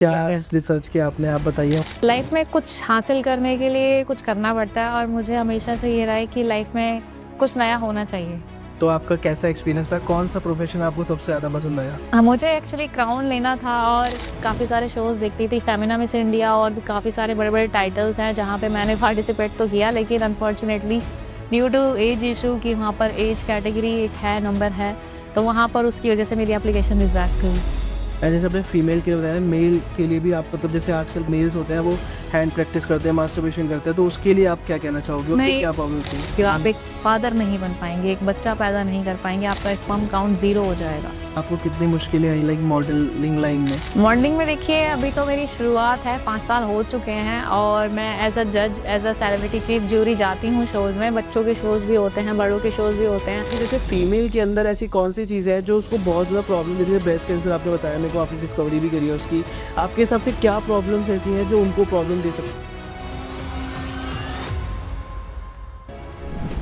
क्या रिसर्च किया आपने, आप बताइए। लाइफ में कुछ हासिल करने के लिए कुछ करना पड़ता है और मुझे हमेशा से ये रहा है कि लाइफ में कुछ नया होना चाहिए। तो आपका कैसा एक्सपीरियंस था, कौन सा प्रोफेशन आपको सबसे ज़्यादा पसंद आया? मुझे एक्चुअली क्राउन लेना था और काफ़ी सारे शोज़ देखती थी, फेमिना मिस इंडिया और भी काफ़ी सारे बड़े बड़े टाइटल्स हैं जहाँ पे मैंने पार्टिसिपेट तो किया, लेकिन unfortunately due to age issue कि वहाँ पर एज कैटेगरी एक है, नंबर है, तो वहाँ पर उसकी वजह से मेरी एप्लीकेशन रिजेक्ट हुई। एंड जैसे आपने फीमेल के लिए बताया, मेल के लिए भी आप मतलब जैसे आजकल मेल्स होते हैं वो हैंड प्रैक्टिस करते हैं, मास्टरबेशन करते हैं, तो उसके लिए आप क्या कहना चाहोगे? उसकी नहीं, क्या प्रॉब्लम थी? कि आप एक फादर नहीं बन पाएंगे, एक बच्चा पैदा नहीं कर पाएंगे, आपका स्पर्म काउंट 0 हो जाएगा। आपको कितनी मुश्किलें आई लाइक मॉडलिंग लाइन में? मॉडलिंग में देखिए अभी तो मेरी शुरुआत है, 5 साल हो चुके हैं और मैं एज अ जज, as a celebrity chief jury जाती हूँ शोज़ में। बच्चों के शोज़ भी होते हैं, बड़ों के शोज़ भी होते हैं। जैसे फीमेल के अंदर ऐसी कौन सी चीज़ है जो उसको बहुत ज़्यादा प्रॉब्लम देती है? ब्रेस्ट कैंसर आपने बताया मेरे को, आपने डिस्कवरी भी करी है उसकी। आपके हिसाब से क्या प्रॉब्लम्स ऐसी हैं जो उनको प्रॉब्लम दे सकती?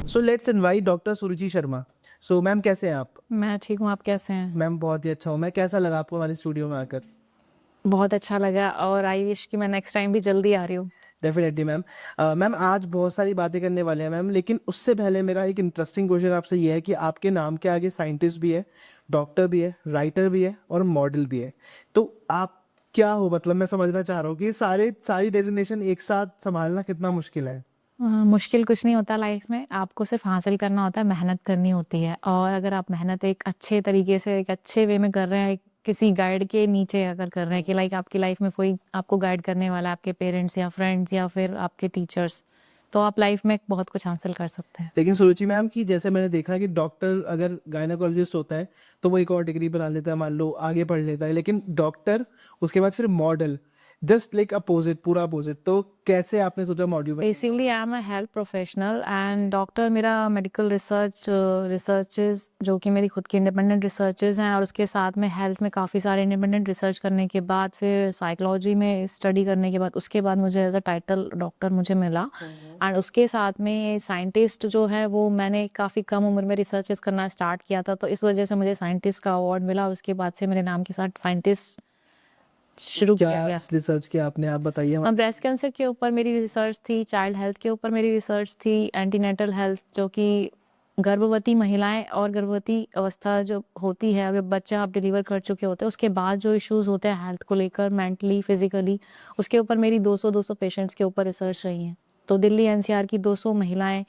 So let's invite doctor Suruchi Sharma. So ma'am, कैसे हैं आप? मैं ठीक हूँ, आप कैसे हैं? मैम बहुत ही अच्छा हूँ मैं। कैसा लगा आपको हमारे स्टूडियो में आकर? बहुत अच्छा लगा और आई विश कि मैं नेक्स्ट टाइम भी जल्दी आ रही हूँ। Definitely ma'am. मैम आज बहुत सारी बातें करने वाले हैं मैम, लेकिन उससे पहले मेरा एक इंटरेस्टिंग क्वेश्चन आपसे ये है कि आपके नाम के आगे साइंटिस्ट भी है, डॉक्टर भी है, राइटर भी है और मॉडल भी है। तो आप क्या हो, मतलब मैं समझना चाह रहा हूँ कि सारी डेजिग्नेशन एक साथ संभालना कितना मुश्किल है? मुश्किल कुछ नहीं होता लाइफ में, आपको सिर्फ हासिल करना होता है, मेहनत करनी होती है। और अगर आप मेहनत एक अच्छे तरीके से, एक अच्छे वे में कर रहे हैं, किसी गाइड के नीचे अगर कर रहे हैं कि लाइक आपकी लाइफ में कोई आपको गाइड करने वाला है, आपके पेरेंट्स या फ्रेंड्स या फिर आपके टीचर्स, तो आप लाइफ में बहुत कुछ हासिल कर सकते हैं। लेकिन सुरुचि मैम, कि जैसे मैंने देखा है कि डॉक्टर अगर गायनाकोलॉजिस्ट होता है तो वो एक और डिग्री बना लेता है, मान लो आगे पढ़ लेता है, लेकिन डॉक्टर उसके बाद फिर मॉडल, जस्ट लाइक अपोजिट, पूरा अपोजिट। तो कैसे आपने सोचा मॉड्यूल में? Basically I am a health professional and doctor मेरा मेडिकल रिसर्चेज जो कि मेरी खुद की इंडिपेंडेंट रिसर्चेज हैं, और उसके साथ में हेल्थ में काफ़ी सारे इंडिपेंडेंट रिसर्च करने के बाद फिर साइकोलॉजी में स्टडी करने के बाद उसके बाद मुझे एज अ टाइटल डॉक्टर मुझे मिला। एंड उसके साथ में साइंटिस्ट जो है वो मैंने काफ़ी कम उम्र में रिसर्चेस करना स्टार्ट किया था, तो इस वजह से मुझे साइंटिस्ट का अवार्ड मिला। उसके बाद से मेरे नाम के साथ साइंटिस्ट शुरू क्या किया गया। रिसर्च किया आपने, आप बताइए ब्रेस्ट कैंसर के ऊपर मेरी रिसर्च थी, चाइल्ड हेल्थ के ऊपर मेरी रिसर्च थी, एंटीनेटल हेल्थ जो कि गर्भवती महिलाएं और गर्भवती अवस्था जो होती है, अगर बच्चा आप डिलीवर कर चुके होते हैं उसके बाद जो इश्यूज होते हैं हेल्थ को लेकर, मेंटली फिजिकली, उसके ऊपर मेरी 200 पेशेंट्स के ऊपर रिसर्च रही है। तो दिल्ली एनसीआर की 200 महिलाएं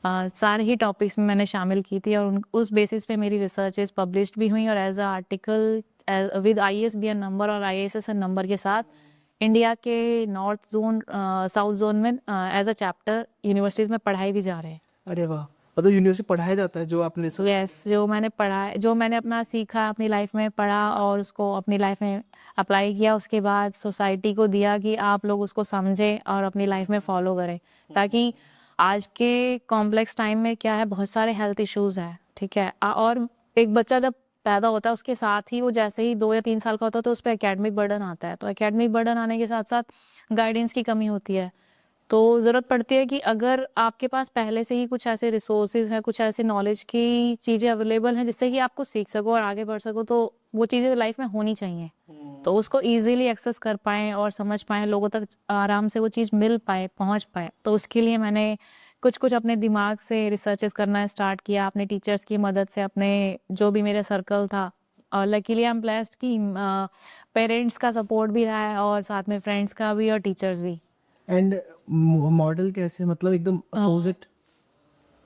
सारे ही टॉपिक्स में मैंने शामिल की थी और उस बेसिस पे मेरी रिसर्चेस पब्लिश्ड भी हुई और as a article with ISBN number और ISSN नंबर के साथ इंडिया के नॉर्थ जोन, साउथ जोन में एज अ चैप्टर यूनिवर्सिटीज़ में पढ़ाई भी जा रहे हैं। अरे वाह, मतलब यूनिवर्सिटी पढ़ाया जाता है जो आपने रिसर्च? यस, जो मैंने पढ़ा, जो मैंने अपना सीखा अपनी लाइफ में पढ़ा और उसको अपनी लाइफ में अप्लाई किया, उसके बाद सोसाइटी को दिया कि आप लोग उसको समझें और अपनी लाइफ में फॉलो करें, ताकि आज के कॉम्प्लेक्स टाइम में क्या है, बहुत सारे हेल्थ इश्यूज हैं, ठीक है। और एक बच्चा जब पैदा होता है उसके साथ ही वो जैसे ही 2 या 3 साल का होता है तो उस पर एकेडमिक बर्डन आता है, तो एकेडमिक बर्डन आने के साथ साथ गाइडेंस की कमी होती है। तो ज़रूरत पड़ती है कि अगर आपके पास पहले से ही कुछ ऐसे रिसोर्सेज हैं, कुछ ऐसे नॉलेज की चीज़ें अवेलेबल हैं जिससे कि आप कुछ सीख सको और आगे बढ़ सको, तो वो चीज़ें लाइफ में होनी चाहिए। तो उसको ईजिली एक्सेस कर पाएँ और समझ पाएँ, लोगों तक आराम से वो चीज़ मिल पाए, पहुँच पाए। तो उसके लिए मैंने कुछ अपने दिमाग से रिसर्चेस करना स्टार्ट किया, अपने टीचर्स की मदद से, अपने जो भी मेरा सर्कल था। और लकीली आई एम ब्लेस्ड कि पेरेंट्स का सपोर्ट भी रहा है और साथ में फ्रेंड्स का भी और टीचर्स भी। एंड मॉडल कैसे, मतलब एकदम अपोजिट?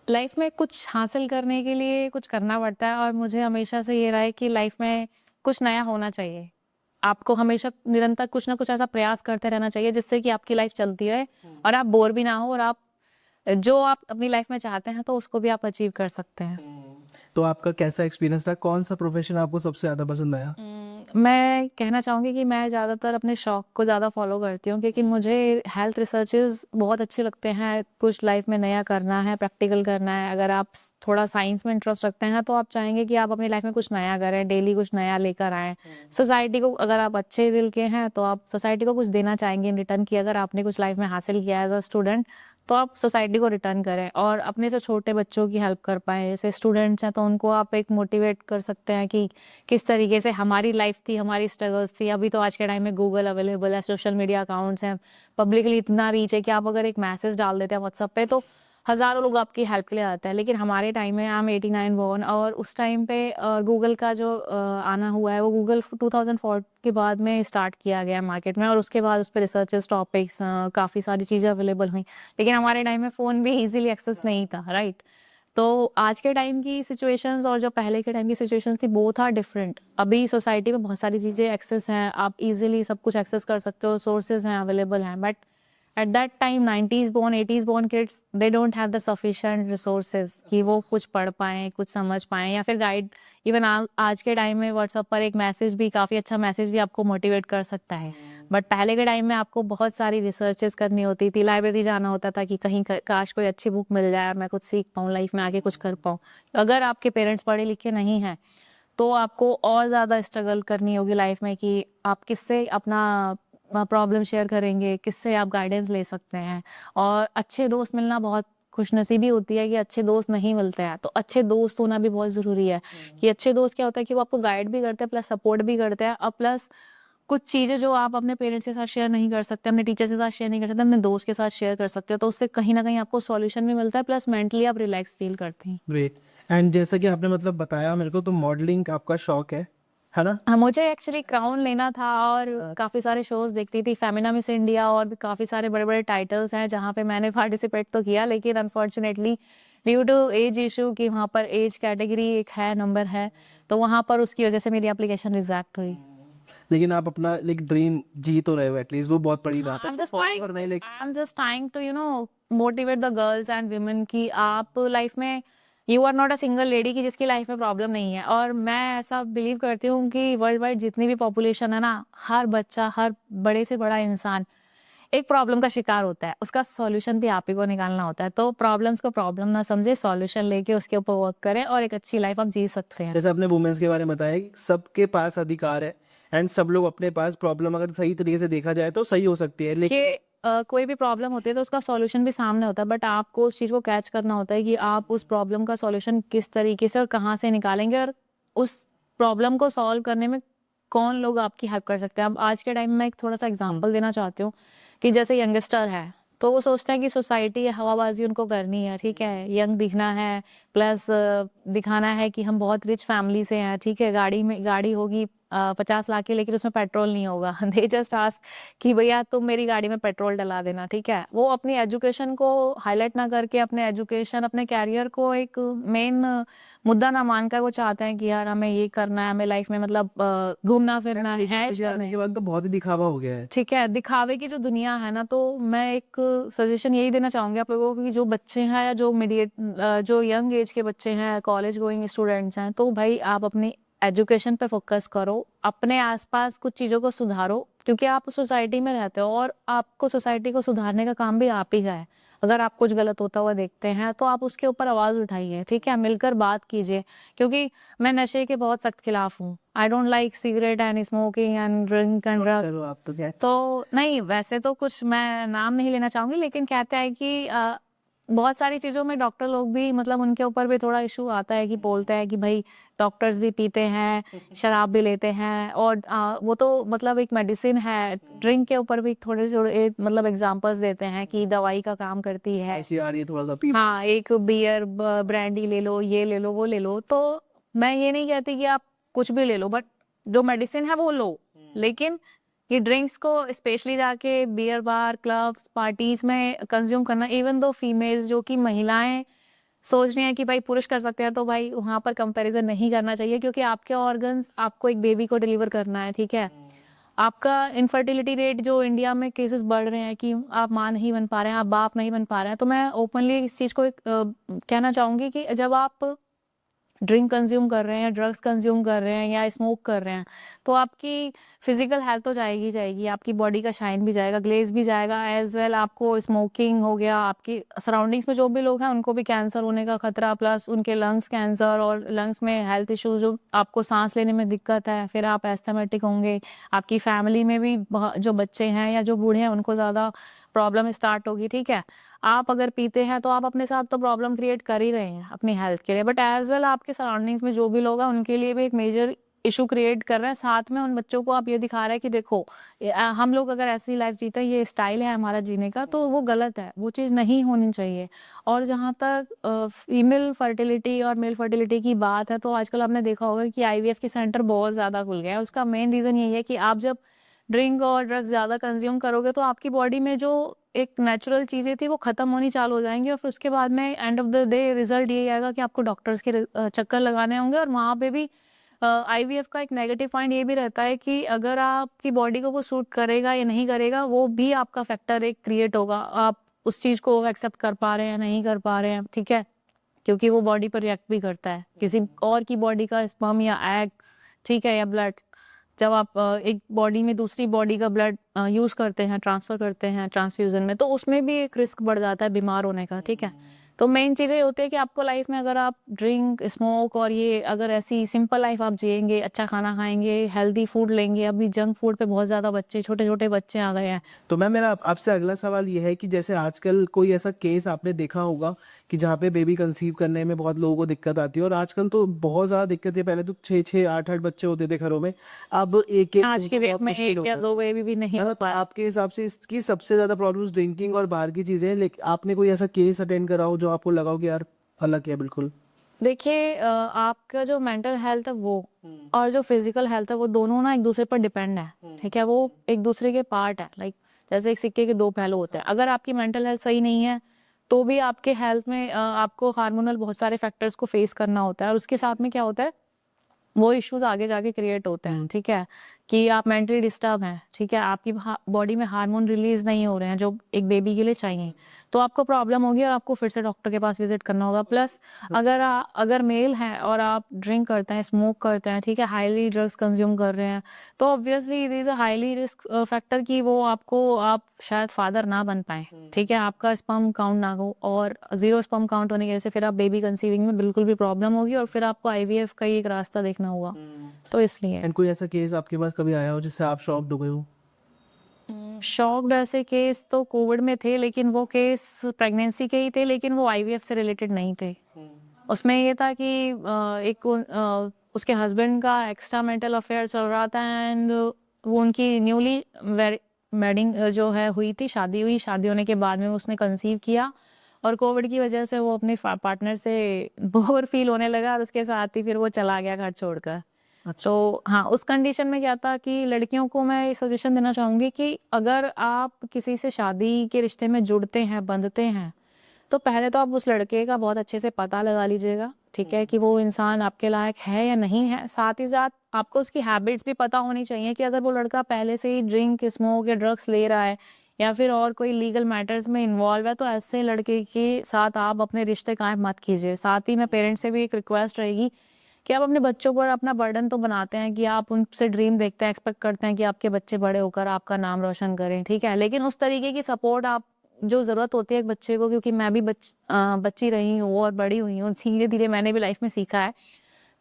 लाइफ में कुछ हासिल करने के लिए कुछ करना पड़ता है और मुझे हमेशा से ये रहा है कि लाइफ में कुछ नया होना चाहिए। आपको हमेशा निरंतर कुछ ना कुछ ऐसा प्रयास करते रहना चाहिए जिससे कि आपकी लाइफ चलती रहे और आप बोर भी ना हो और आप जो आप अपनी लाइफ में चाहते हैं तो उसको भी आप अचीव कर सकते हैं। तो आपका कैसा एक्सपीरियंस था, कौन सा प्रोफेशन आपको सबसे ज़्यादा पसंद आया? मैं कहना चाहूँगी कि मैं ज़्यादातर अपने शौक को ज़्यादा फॉलो करती हूँ, क्योंकि मुझे हेल्थ रिसर्चेज बहुत अच्छे लगते हैं। कुछ लाइफ में नया करना है, प्रैक्टिकल करना है। अगर आप थोड़ा साइंस में इंटरेस्ट रखते हैं तो आप चाहेंगे कि आप अपनी लाइफ में कुछ नया करें, डेली कुछ नया लेकर आएँ सोसाइटी को। अगर आप अच्छे दिल के हैं तो आप सोसाइटी को कुछ देना चाहेंगे इन रिटर्न, कि अगर आपने कुछ लाइफ में हासिल किया एज अ स्टूडेंट तो आप सोसाइटी को रिटर्न करें और अपने से छोटे बच्चों की हेल्प कर पाएँ। जैसे स्टूडेंट्स हैं तो उनको आप एक मोटिवेट कर सकते हैं कि किस तरीके से हमारी लाइफ थी, हमारी स्ट्रगल्स थी। अभी तो आज के टाइम में गूगल अवेलेबल है, सोशल मीडिया अकाउंट्स हैं, पब्लिकली इतना रीच है कि आप अगर एक मैसेज डाल देते हैं व्हाट्सएप पे तो हज़ारों लोग आपकी हेल्प के लिए आते हैं। लेकिन हमारे टाइम में आई एम 89 बोर्न और उस टाइम पे गूगल का जो आना हुआ है वो गूगल 2004 के बाद में स्टार्ट किया गया मार्केट में और उसके बाद उस पे रिसर्चेस टॉपिक्स काफ़ी सारी चीज़ें अवेलेबल हुई। लेकिन हमारे टाइम में फ़ोन भी ईज़िली एक्सेस नहीं था, राइट? तो आज के टाइम की सिचुएशंस और जो पहले के टाइम की सिचुएशंस थी बोथ आर डिफरेंट। अभी सोसाइटी में बहुत सारी चीज़ें एक्सेस हैं, आप ईज़िली सब कुछ एक्सेस कर सकते हो, सोर्सेज़ हैं, अवेलेबल हैं। But at that time 90s born 80s born kids they don't have the sufficient resources कि वो कुछ पढ़ पाएँ, कुछ समझ पाएँ या फिर गाइड इवन आज के टाइम में व्हाट्सएप पर एक मैसेज भी काफ़ी अच्छा मैसेज भी आपको मोटिवेट कर सकता है। बट पहले के टाइम में आपको बहुत सारी रिसर्चेस करनी होती थी, लाइब्रेरी जाना होता था कि कहीं काश कोई अच्छी बुक मिल जाए, मैं कुछ सीख पाऊँ, लाइफ में आगे कुछ कर पाऊँ। अगर आपके पेरेंट्स पढ़े लिखे नहीं हैं, तो आपको और ज़्यादा स्ट्रगल करनी होगी लाइफ में कि आप किससे अपना प्रॉब्लम शेयर करेंगे, किससे आप गाइडेंस ले सकते हैं। और अच्छे दोस्त मिलना बहुत खुशनसीबी होती है कि अच्छे दोस्त नहीं मिलते हैं, तो अच्छे दोस्त होना भी बहुत ज़रूरी है कि अच्छे दोस्त क्या होता है कि वो आपको गाइड भी करते हैं प्लस सपोर्ट भी करते हैं और प्लस कुछ चीज़ें जो आप अपने पेरेंट्स के साथ शेयर नहीं कर सकते, अपने टीचर्स के साथ शेयर नहीं कर सकते, अपने दोस्त के साथ शेयर कर सकते हो, तो उससे कहीं न कहीं आपको सॉल्यूशन भी मिलता है प्लस मेंटली आप रिलैक्स फील करते हैं। ग्रेट। एंड जैसा कि आपने मतलब बताया मेरे को, तो मॉडलिंग आपका शौक है ना? हाँ, मुझे एक्चुअली क्राउन लेना था और काफ़ी सारे शोज़ देखती थी, फेमिना मिस इंडिया और भी काफ़ी सारे बड़े-बड़े टाइटल्स हैं जहाँ पे मैंने पार्टिसिपेट तो किया लेकिन unfortunately due to age issue कि वहाँ पर एज कैटेगरी एक है, नंबर है, तो वहाँ पर उसकी वजह से मेरी एप्लीकेशन रिजेक्ट हुई। लेकिन आप अपना लाइक ड्रीम जी तो रहे हो एटलीस्ट, वो बहुत बड़ी बात है। I'm just फॉलो trying करना ही like I'm just trying to motivate the girls and women कि आप लाइफ में you are not a single lady की जिसकी लाइफ में प्रॉब्लम नहीं है और मैं ऐसा बिलीव करती हूँ कि वर्ल्ड वाइड जितनी भी पॉपुलेशन है ना, हर बच्चा, हर बड़े से बड़ा इंसान एक प्रॉब्लम का शिकार होता है, उसका सॉल्यूशन भी आप ही को निकालना होता है। तो प्रॉब्लम्स को प्रॉब्लम ना समझे, सॉल्यूशन लेके उसके ऊपर वर्क करें और एक अच्छी लाइफ आप जी सकते हैं। जैसे आपने वुमेन्स के बारे में बताया कि सबके पास अधिकार है एंड सब लोग अपने पास प्रॉब्लम अगर सही तरीके से देखा जाए तो सही हो सकती है, लेकिन कि कोई भी प्रॉब्लम होती है तो उसका सॉल्यूशन भी सामने होता है बट आपको उस चीज़ को कैच करना होता है कि आप उस प्रॉब्लम का सॉल्यूशन किस तरीके से और कहाँ से निकालेंगे और उस प्रॉब्लम को सॉल्व करने में कौन लोग आपकी हेल्प कर सकते हैं। अब आज के टाइम में एक थोड़ा सा एग्जांपल देना चाहती हूँ कि जैसे यंगस्टर है तो वो सोचते हैं कि सोसाइटी है, हवाबाजी उनको करनी है, ठीक है, यंग दिखना है प्लस दिखाना है कि हम बहुत रिच फैमिली से हैं, ठीक है, गाड़ी होगी 50 लाख की लेकिन उसमें पेट्रोल नहीं होगा। दे जस्ट आस्क कि भैया तुम मेरी गाड़ी में पेट्रोल डला देना, ठीक है। वो अपनी एजुकेशन को हाईलाइट ना करके अपने एजुकेशन, अपने कैरियर को एक मेन मुद्दा ना मानकर वो चाहते हैं कि यार हमें ये करना है, हमें लाइफ में मतलब घूमना फिरना है, ऐश करना करने है। के बाद तो बहुत ही दिखावा हो गया है। ठीक है, दिखावे की जो दुनिया है ना, तो मैं एक सजेशन यही देना चाहूँगी आप लोगों को कि जो बच्चे हैं या जो यंग एज के बच्चे हैं, कॉलेज गोइंग स्टूडेंट्स हैं, तो भाई आप अपनी एजुकेशन पे फोकस करो, अपने आसपास कुछ चीज़ों को सुधारो क्योंकि आप सोसाइटी में रहते हो और आपको सोसाइटी को सुधारने का काम भी आप ही का है। अगर आप कुछ गलत होता हुआ देखते हैं, तो आप उसके ऊपर आवाज़ उठाइए, ठीक है? मिलकर बात कीजिए क्योंकि मैं नशे के बहुत सख्त खिलाफ हूँ। I don't like cigarette and smoking and drink and drugs. चलो आप तो क्या तो नहीं, वैसे तो कुछ मैं नाम नहीं लेना चाहूँगी लेकिन कहते हैं कि बहुत सारी चीज़ों में डॉक्टर लोग भी मतलब उनके ऊपर भी थोड़ा इश्यू आता है कि बोलते हैं कि भई डॉक्टर्स भी पीते हैं, शराब भी लेते हैं और वो तो मतलब एक मेडिसिन है। ड्रिंक के ऊपर भी थोड़े-थोड़े मतलब एग्ज़ाम्पल्स देते हैं कि दवाई का काम करती है। ऐसी आ रही है थोड़ा सा पी हाँ, एक बियर ब्रांडी ले लो, ये ले लो, वो ले लो। तो मैं ये नहीं कहती कि आप कुछ भी ले लो बट जो मेडिसिन है वो लो। लेकिन ये ड्रिंक्स को स्पेशली जाके बियर बार, क्लब्स, पार्टीज़ में कंज़्यूम करना इवन दो फीमेल्स जो कि महिलाएँ सोच रही हैं कि भाई पुरुष कर सकते हैं तो भाई वहाँ पर कंपैरिज़न नहीं करना चाहिए क्योंकि आपके ऑर्गन्स आपको एक बेबी को डिलीवर करना है, ठीक है? आपका इनफर्टिलिटी रेट जो इंडिया में केसेस बढ़ रहे हैं कि आप माँ नहीं बन पा रहे हैं, आप बाप नहीं बन पा रहे हैं, तो मैं ओपनली इस चीज़ को कहना चाहूँगी कि जब आप ड्रिंक कंज्यूम कर रहे हैं, ड्रग्स कंज्यूम कर रहे हैं या स्मोक कर रहे हैं, तो आपकी फिज़िकल हेल्थ तो जाएगी ही जाएगी, आपकी बॉडी का शाइन भी जाएगा, ग्लेज़ भी जाएगा, एज़ वेल आपको स्मोकिंग हो गया, आपकी सराउंडिंग्स में जो भी लोग हैं, उनको भी कैंसर होने का खतरा प्लस उनके लंग्स कैंसर और लंग्स में हेल्थ इश्यूज़ जो आपको साँस लेने में दिक्कत है, फिर आप एस्थमेटिक होंगे, आपकी फैमिली में भी जो बच्चे हैं या जो बूढ़े हैं, उनको ज़्यादा प्रॉब्लम स्टार्ट होगी, ठीक है? आप अगर पीते हैं तो आप अपने साथ तो प्रॉब्लम क्रिएट कर ही रहे हैं अपनी हेल्थ के लिए, बट एज वेल आपके सराउंडिंग्स में जो भी लोग हैं उनके लिए भी एक मेजर इशू क्रिएट कर रहे हैं। साथ में उन बच्चों को आप ये दिखा रहे हैं कि देखो हम लोग अगर ऐसी लाइफ जीते हैं, ये स्टाइल है हमारा जीने का, तो वो गलत है, वो चीज़ नहीं होनी चाहिए। और जहाँ तक फीमेल फर्टिलिटी और मेल फर्टिलिटी की बात है, तो आजकल आपने देखा होगा कि आईवीएफ के सेंटर बहुत ज़्यादा खुल गए हैं। उसका मेन रीज़न यही है कि आप जब ड्रिंक और ड्रग्स ज़्यादा कंज्यूम करोगे तो आपकी बॉडी में जो एक नेचुरल चीज़ें थी वो ख़त्म होनी चालू हो जाएंगी, और फिर उसके बाद में end of the day result ये आएगा कि आपको डॉक्टर्स के चक्कर लगाने होंगे। और वहाँ पे भी आईवीएफ का एक नेगेटिव पॉइंट ये भी रहता है कि अगर आपकी बॉडी को वो सूट करेगा या नहीं करेगा, वो भी आपका फैक्टर एक क्रिएट होगा। आप उस चीज़ को एक्सेप्ट कर पा रहे हैं या नहीं कर पा रहे हैं, ठीक है, क्योंकि वो बॉडी पर रिएक्ट भी करता है किसी और की बॉडी का स्पर्म या एग, ठीक है, या ब्लड। जब आप एक बॉडी में दूसरी बॉडी का ब्लड यूज़ करते हैं, ट्रांसफ़र करते हैं ट्रांसफ्यूज़न में, तो उसमें भी एक रिस्क बढ़ जाता है बीमार होने का, ठीक है। तो मेन चीज़ ये होती है कि आपको लाइफ में अगर आप ड्रिंक, स्मोक और ये अगर ऐसी सिंपल लाइफ आप जिएंगे, अच्छा खाना खाएंगे, हेल्दी फूड लेंगे, अभी जंक फूड पे बहुत ज़्यादा बच्चे, छोटे छोटे बच्चे आ गए हैं। तो मैम मेरा आपसे अगला सवाल ये है कि जैसे आजकल कोई ऐसा केस आपने देखा होगा कि जहाँ पे बेबी कंसीव करने में बहुत लोगों को दिक्कत आती है, और आजकल तो बहुत ज़्यादा दिक्कत है। पहले तो 6-6 8-8 बच्चे होते थे घरों में, अब एक एक आज के उनको डेट बहुत में मुश्किल एक या होता है। दो बेबी भी नहीं हो पा। आपके हिसाब से इसकी सबसे ज़्यादा प्रॉब्लम्स ड्रिंकिंग और बाहर की चीज़ें हैं, लेकिन आपने कोई ऐसा केस अटेंड करा हो जो आपको लगा हो कि यार अलग है बिल्कुल? देखिए आपका जो मेंटल हेल्थ है वो और जो फिजिकल हेल्थ है वो दोनों ना एक दूसरे पर डिपेंड है, ठीक है, वो एक दूसरे के पार्ट है। लाइक जैसे एक सिक्के के दो पहलू होते हैं। अगर आपकी मेंटल हेल्थ सही नहीं है तो भी आपके हेल्थ में आपको हार्मोनल बहुत सारे फैक्टर्स को फेस करना होता है, और उसके साथ में क्या होता है, वो इश्यूज आगे जाके क्रिएट होते हैं, ठीक है, कि आप मेंटली डिस्टर्ब हैं, ठीक है, आपकी बॉडी में हार्मोन रिलीज नहीं हो रहे हैं जो एक बेबी के लिए चाहिए, तो आपको प्रॉब्लम होगी और आपको फिर से डॉक्टर के पास विजिट करना होगा। प्लस अगर मेल हैं और आप ड्रिंक करते हैं, स्मोक करते हैं, ठीक है, हाईली ड्रग्स कंज्यूम कर रहे हैं, तो obviously it is a highly risk factor कि वो आप शायद फादर ना बन पाए, ठीक है, आपका स्पर्म काउंट ना हो, और जीरो स्पर्म काउंट होने की वजह से फिर आप बेबी कंसीविंग में बिल्कुल भी प्रॉब्लम होगी, और फिर आपको आईवीएफ का ही एक रास्ता देखना होगा, तो इसलिए। एंड कोई ऐसा केस आपके पास कभी आया हो जिससे आप शॉक्ड हो गए हो? शॉक्ड ऐसे केस तो कोविड में थे, लेकिन वो केस प्रेगनेंसी के ही थे, लेकिन वो आईवीएफ से रिलेटेड नहीं थे। उसमें ये था कि उसके हस्बैंड का एक्स्ट्रा मैरिटल अफेयर चल रहा था, एंड वो उनकी न्यूली वेडिंग जो है हुई थी, शादी हुई, शादी होने के बाद में उसने कंसीव किया, और कोविड की वजह से वो अपने पार्टनर से बोर फील होने लगा, और उसके साथ ही फिर वो चला गया घर छोड़कर। अच्छा। तो हाँ, उस कंडीशन में क्या था कि लड़कियों को मैं ये सजेशन देना चाहूँगी कि अगर आप किसी से शादी के रिश्ते में जुड़ते हैं, बंधते हैं, तो पहले तो आप उस लड़के का बहुत अच्छे से पता लगा लीजिएगा, ठीक है, कि वो इंसान आपके लायक है या नहीं है। साथ ही साथ आपको उसकी हैबिट्स भी पता होनी चाहिए कि अगर वो लड़का पहले से ही ड्रिंक, स्मोक या ड्रग्स ले रहा है या फिर और कोई लीगल मैटर्स में इन्वॉल्व है, तो ऐसे लड़के के साथ आप अपने रिश्ते कायम मत कीजिए। साथ ही में पेरेंट्स से भी एक रिक्वेस्ट रहेगी कि आप अपने बच्चों पर अपना बर्डन तो बनाते हैं कि आप उनसे ड्रीम देखते हैं, एक्सपेक्ट करते हैं कि आपके बच्चे बड़े होकर आपका नाम रोशन करें, ठीक है, लेकिन उस तरीके की सपोर्ट आप जो ज़रूरत होती है एक बच्चे को, क्योंकि मैं भी बच्ची रही हूँ और बड़ी हुई हूँ, धीरे धीरे मैंने भी लाइफ में सीखा है।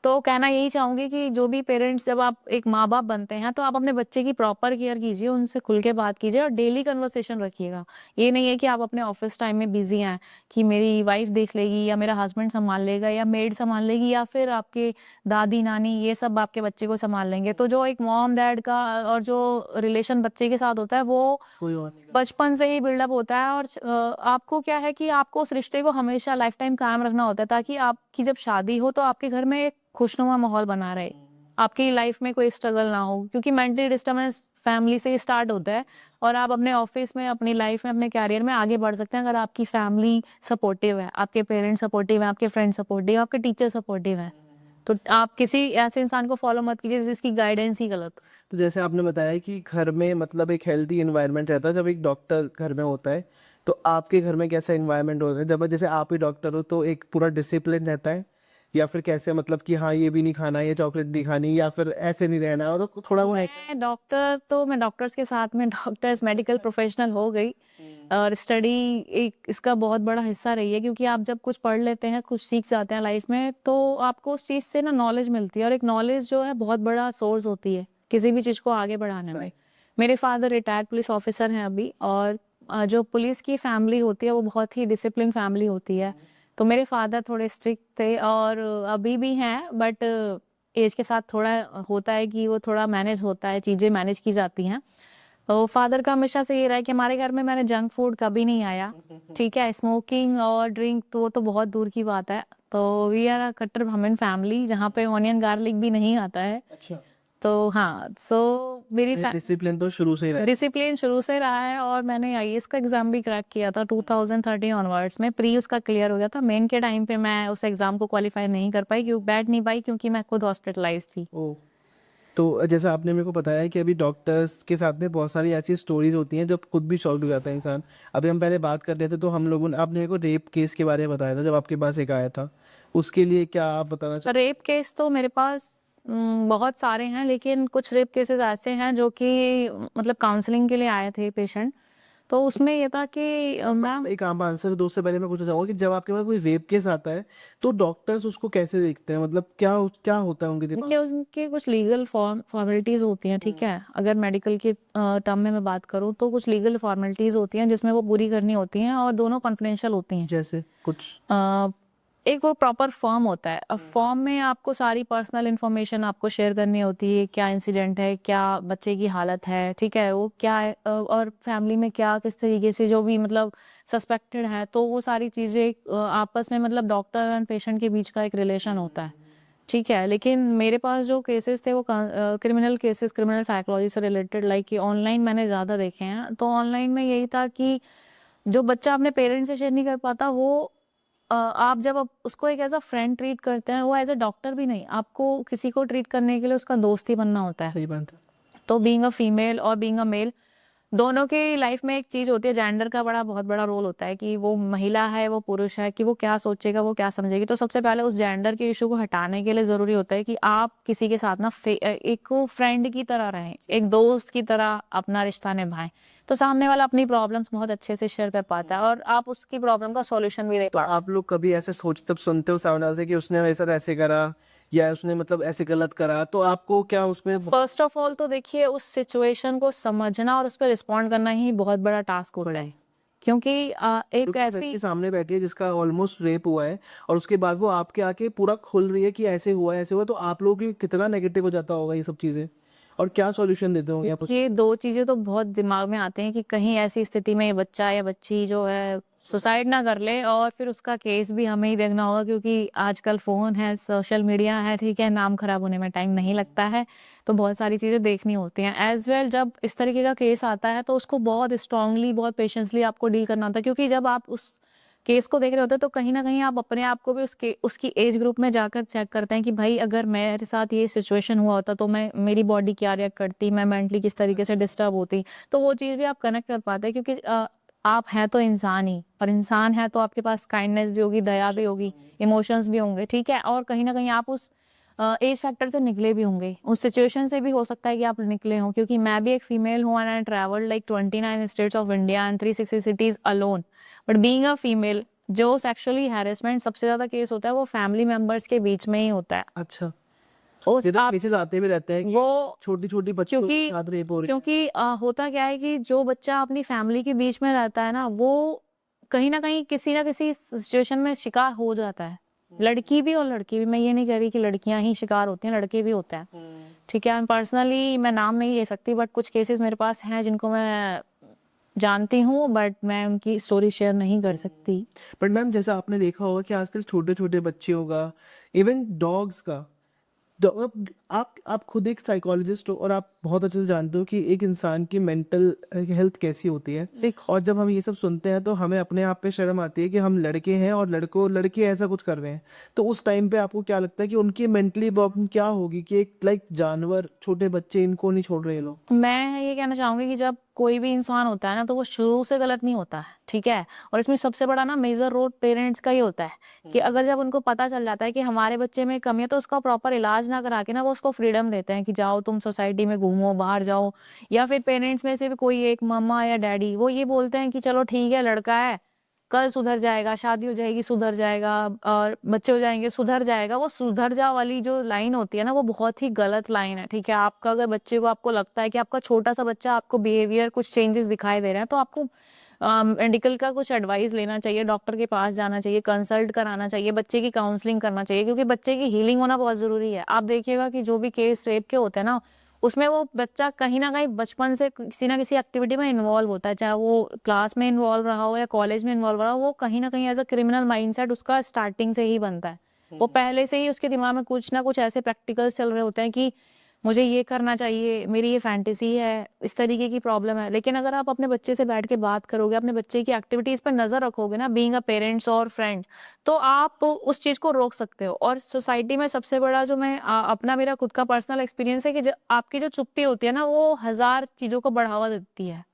तो कहना यही चाहूँगी कि जो भी पेरेंट्स, जब आप एक माँ बाप बनते हैं तो आप अपने बच्चे की प्रॉपर केयर कीजिए, उनसे खुल के बात कीजिए और डेली कन्वर्सेशन रखिएगा। ये नहीं है कि आप अपने ऑफिस टाइम में बिजी हैं कि मेरी वाइफ देख लेगी या मेरा हस्बैंड संभाल लेगा या मेड संभाल लेगी या फिर आपके दादी नानी ये सब आपके बच्चे को संभाल लेंगे। तो जो एक मॉम डैड का और जो रिलेशन बच्चे के साथ होता है वो कोई और नहीं बचपन से ही बिल्डअप होता है, और आपको क्या है कि आपको उस रिश्ते को हमेशा लाइफ टाइम कायम रखना होता है, ताकि आपकी जब शादी हो तो आपके घर में एक खुशनुमा माहौल बना रहे, आपकी लाइफ में कोई स्ट्रगल ना हो, क्योंकि मेंटली डिस्टर्बेंस फैमिली से ही स्टार्ट होता है, और आप अपने ऑफिस में, अपनी लाइफ में, अपने कैरियर में आगे बढ़ सकते हैं अगर आपकी फैमिली सपोर्टिव है, आपके पेरेंट्स सपोर्टिव है, आपके फ्रेंड सपोर्टिव, आपके टीचर सपोर्टिव है। तो आप किसी ऐसे इंसान को फॉलो मत कीजिए जिसकी गाइडेंस ही गलत हो। तो जैसे आपने बताया कि घर में मतलब एक हेल्दी एनवायरनमेंट रहता है जब एक डॉक्टर घर में होता है, तो आपके घर में कैसा एनवायरनमेंट होता है जब जैसे आप ही डॉक्टर हो, तो एक पूरा डिसिप्लिन रहता है, या फिर कैसे मतलब कि हाँ ये भी नहीं खाना, ये चॉकलेट नहीं खानी, या फिर ऐसे नहीं रहना, और तो थोड़ा वो है? मैं डॉक्टर्स के साथ में डॉक्टर्स मेडिकल प्रोफेशनल हो गई, और स्टडी एक इसका बहुत बड़ा हिस्सा रही है, क्योंकि आप जब कुछ पढ़ लेते हैं, कुछ सीख जाते हैं लाइफ में, तो आपको उस चीज़ से ना नॉलेज मिलती है, और एक नॉलेज जो है बहुत बड़ा सोर्स होती है किसी भी चीज़ को आगे बढ़ाने में। मेरे फादर रिटायर्ड पुलिस ऑफिसर हैं अभी, और जो पुलिस की फैमिली होती है वो बहुत ही डिसिप्लिन फैमिली होती है। तो मेरे फादर थोड़े स्ट्रिक्ट थे और अभी भी हैं, बट एज के साथ थोड़ा होता है कि वो थोड़ा मैनेज होता है, चीज़ें मैनेज की जाती हैं। तो फादर का हमेशा से ये रहा है कि हमारे घर में मैंने जंक फूड कभी नहीं आया, ठीक है? स्मोकिंग और ड्रिंक तो वो तो बहुत दूर की बात है। तो वी आर अ कट्टर ब्राह्मण फैमिली जहाँ पे ऑनियन गार्लिक भी नहीं आता है। अच्छा। तो हाँ, सो मेरी डिसिप्लिन तो शुरू से ही रहा है। डिसिप्लिन शुरू से रहा है और मैंने आईएएस का एग्ज़ाम भी क्रैक किया था 2013 ऑनवर्ड्स में, प्री उसका क्लियर हो गया था। मेन के टाइम पे मैं उस एग्ज़ाम को क्वालीफाई नहीं कर पाई, बैठ नहीं पाई क्योंकि मैं खुद हॉस्पिटलाइज़ थी। ओह! तो जैसा आपने मेरे को बताया कि अभी डॉक्टर्स के साथ में बहुत सारी ऐसी स्टोरीज़ होती हैं जब खुद भी शॉक्ड हो जाता है इंसान। अभी हम पहले बात कर रहे थे तो हम लोगों ने आपने मेरे को रेप केस के बारे में बताया था जब आपके पास एक आया था। उसके लिए क्या आप बताना रेप केस तो मेरे पास बहुत सारे हैं, लेकिन कुछ रेप केसेस ऐसे हैं जो कि मतलब काउंसलिंग के लिए आए थे पेशेंट। तो उसमें ये था कि मैम एक आम आंसर दो उससे पहले मैं पूछना चाहूँगा कि जब आपके पास कोई रेप केस आता है तो डॉक्टर्स उसको कैसे देखते हैं? मतलब क्या क्या होता है उनके दिमाग देखिए उनके कुछ लीगल फॉर्मेलिटीज़ होती हैं, ठीक है? अगर मेडिकल के टर्म में मैं बात करूँ तो कुछ लीगल फॉर्मेलिटीज़ होती हैं जिसमें वो पूरी करनी होती हैं और दोनों कॉन्फिडेंशियल होती हैं। जैसे कुछ? अ, एक वो प्रॉपर फॉर्म होता है। अब फॉर्म में आपको सारी पर्सनल इन्फॉर्मेशन आपको शेयर करनी होती है, क्या इंसिडेंट है, क्या बच्चे की हालत है, ठीक है? वो क्या है और फैमिली में क्या किस तरीके से जो भी मतलब सस्पेक्टेड है, तो वो सारी चीज़ें आपस में मतलब डॉक्टर एंड पेशेंट के बीच का एक रिलेशन होता है, ठीक है? लेकिन मेरे पास जो केसेस थे वो क्रिमिनल केसेस, क्रिमिनल साइकोलॉजी से रिलेटेड लाइक कि ऑनलाइन मैंने ज़्यादा देखे हैं। तो ऑनलाइन में यही था कि जो बच्चा अपने पेरेंट्स से शेयर नहीं कर पाता वो आप जब उसको एक एज़ अ फ्रेंड ट्रीट करते हैं, वो एज़ अ डॉक्टर भी नहीं, आपको किसी को ट्रीट करने के लिए उसका दोस्त ही बनना होता है। सही बात है। तो बीइंग अ फीमेल और बीइंग अ मेल दोनों की लाइफ में एक चीज़ होती है, जेंडर का बहुत बड़ा रोल होता है कि वो महिला है, वो पुरुष है, कि वो क्या सोचेगा, वो क्या समझेगी। तो सबसे पहले उस जेंडर के इश्यू को हटाने के लिए ज़रूरी होता है कि आप किसी के साथ ना एक फ्रेंड की तरह रहें, एक दोस्त की तरह अपना रिश्ता निभाएँ। तो सामने वाला अपनी प्रॉब्लम्स बहुत अच्छे से शेयर कर पाता है और आप उसकी प्रॉब्लम का सॉल्यूशन भी दे तो आप लोग कभी ऐसे सोचते सुनते हो सामने वाले से कि उसने मेरे साथ ऐसे करा या उसने मतलब ऐसे गलत करा तो आपको क्या उसमें फर्स्ट ऑफ ऑल तो देखिए उस सिचुएशन को समझना और उस पर रिस्पॉन्ड करना ही बहुत बड़ा टास्क होता है, क्योंकि एक क्योंकि ऐसी लड़की सामने बैठी है जिसका ऑलमोस्ट रेप हुआ है और उसके बाद वो आपके आके पूरा खुल रही है कि ऐसे हुआ तो आप लोगों के लिए कितना नेगेटिव हो जाता होगा ये सब चीज़ें और क्या सॉल्यूशन देते होंगे आप ये दो चीज़ें तो बहुत दिमाग में आते हैं कि कहीं ऐसी स्थिति में ये बच्चा या बच्ची जो है सुसाइड ना कर ले और फिर उसका केस भी हमें ही देखना होगा, क्योंकि आजकल फ़ोन है, सोशल मीडिया है, ठीक है, नाम खराब होने में टाइम नहीं लगता है, तो बहुत सारी चीज़ें देखनी होती हैं। एज़ वेल जब इस तरीके का केस आता है तो उसको बहुत स्ट्रांगली, बहुत पेशेंसली आपको डील करना होता है, क्योंकि जब आप उस केस को देख रहे होते हैं तो कहीं न कहीं आप अपने आप को भी उसकी एज ग्रुप में जाकर चेक करते हैं कि भाई अगर मेरे साथ ये सिचुएशन हुआ होता तो मेरी बॉडी क्या रिएक्ट करती, मैं मेंटली किस तरीके से डिस्टर्ब होती। तो वो चीज़ भी आप कनेक्ट कर पाते हैं, क्योंकि आप हैं तो इंसान ही, और इंसान है तो आपके पास काइंडनेस भी होगी, दया भी होगी, इमोशंस भी होंगे, ठीक है? और कहीं न कहीं आप उस एज फैक्टर से निकले भी होंगे, उस सिचुएशन से भी हो सकता है कि आप निकले हों, क्योंकि मैं भी एक फीमेल हूँ and I travelled like 29 states of India and 360 cities alone. But being a female जो सेक्सुअली हैरेसमेंट सबसे ज़्यादा केस होता है वो फैमिली मेंबर्स के बीच में ही होता है। अच्छा उस इधर आप केसेस आते भी रहते हैं कि वो छोटी छोटी बच्चों के क्योंकि साथ रेप हो रही है क्योंकि होता क्या है कि जो बच्चा अपनी फैमिली के बीच में रहता है ना, वो कहीं न कहीं किसी न किसी सिचुएशन में शिकार हो जाता है। लड़की भी और लड़की भी, मैं ये नहीं कह रही कि लड़कियाँ ही शिकार होती हैं, लड़के भी होते हैं। ठीक है? पर्सनली मैं नाम नहीं ले सकती, बट कुछ केसेस मेरे पास हैं जिनको मैं जानती हूँ, बट मैं उनकी स्टोरी शेयर नहीं कर सकती। बट मैम जैसा आपने देखा होगा कि आजकल छोटे छोटे बच्चे होगा इवन डॉग्स का आप खुद एक साइकोलॉजिस्ट हो और आप बहुत अच्छे से जानते हो कि एक इंसान की मेंटल हेल्थ कैसी होती है और जब हम ये सब सुनते हैं तो हमें अपने आप पे शर्म आती है कि हम लड़के हैं और लड़के ऐसा कुछ कर रहे हैं तो उस टाइम पे आपको क्या लगता है कि उनकी मेंटली प्रॉब्लम क्या होगी कि एक लाइक जानवर छोटे बच्चे इनको नहीं छोड़ रहे ये लोग मैं ये कहना चाहूँगी कि जब कोई भी इंसान होता है ना, तो वो शुरू से गलत नहीं होता है, ठीक है? और इसमें सबसे बड़ा ना मेजर रोल पेरेंट्स का ही होता है कि अगर जब उनको पता चल जाता है कि हमारे बच्चे में कमी है, तो उसका प्रॉपर इलाज ना करा के ना वो उसको फ्रीडम देते हैं कि जाओ तुम सोसाइटी में घूमो, बाहर जाओ। या फिर पेरेंट्स में से भी कोई एक मम्मा या डैडी वो ये बोलते हैं कि चलो ठीक है लड़का है, कल सुधर जाएगा, शादी हो जाएगी सुधर जाएगा, और बच्चे हो जाएंगे सुधर जाएगा। वो सुधर जा वाली जो लाइन होती है ना, वो बहुत ही गलत लाइन है, ठीक है। आपका अगर बच्चे को, आपको लगता है कि आपका छोटा सा बच्चा, आपको बिहेवियर कुछ चेंजेस दिखाई दे रहे हैं, तो आपको मेडिकल का कुछ एडवाइस लेना चाहिए, डॉक्टर के पास जाना चाहिए, कंसल्ट कराना चाहिए, बच्चे की काउंसलिंग करना चाहिए, क्योंकि बच्चे की हीलिंग होना बहुत ज़रूरी है। आप देखिएगा कि जो भी केस रेप के होते हैं ना, उसमें वो बच्चा कहीं न कहीं बचपन से किसी न किसी एक्टिविटी में इन्वॉल्व होता है, चाहे वो क्लास में इन्वॉल्व रहा हो या कॉलेज में इन्वॉल्व रहा हो, वो कहीं न कहीं एज़ अ क्रिमिनल माइंडसेट उसका स्टार्टिंग से ही बनता है। वो पहले से ही उसके दिमाग में कुछ ना कुछ ऐसे प्रैक्टिकल्स चल रहे होते हैं कि मुझे ये करना चाहिए, मेरी ये फैंटेसी है, इस तरीके की प्रॉब्लम है। लेकिन अगर आप अपने बच्चे से बैठ के बात करोगे, अपने बच्चे की एक्टिविटीज़ पे नज़र रखोगे ना, बीइंग अ पेरेंट्स और फ्रेंड, तो आप उस चीज़ को रोक सकते हो। और सोसाइटी में सबसे बड़ा जो मैं अपना मेरा खुद का पर्सनल एक्सपीरियंस है कि आपकी जो चुप्पी होती है ना, वो हज़ार चीज़ों को बढ़ावा देती है।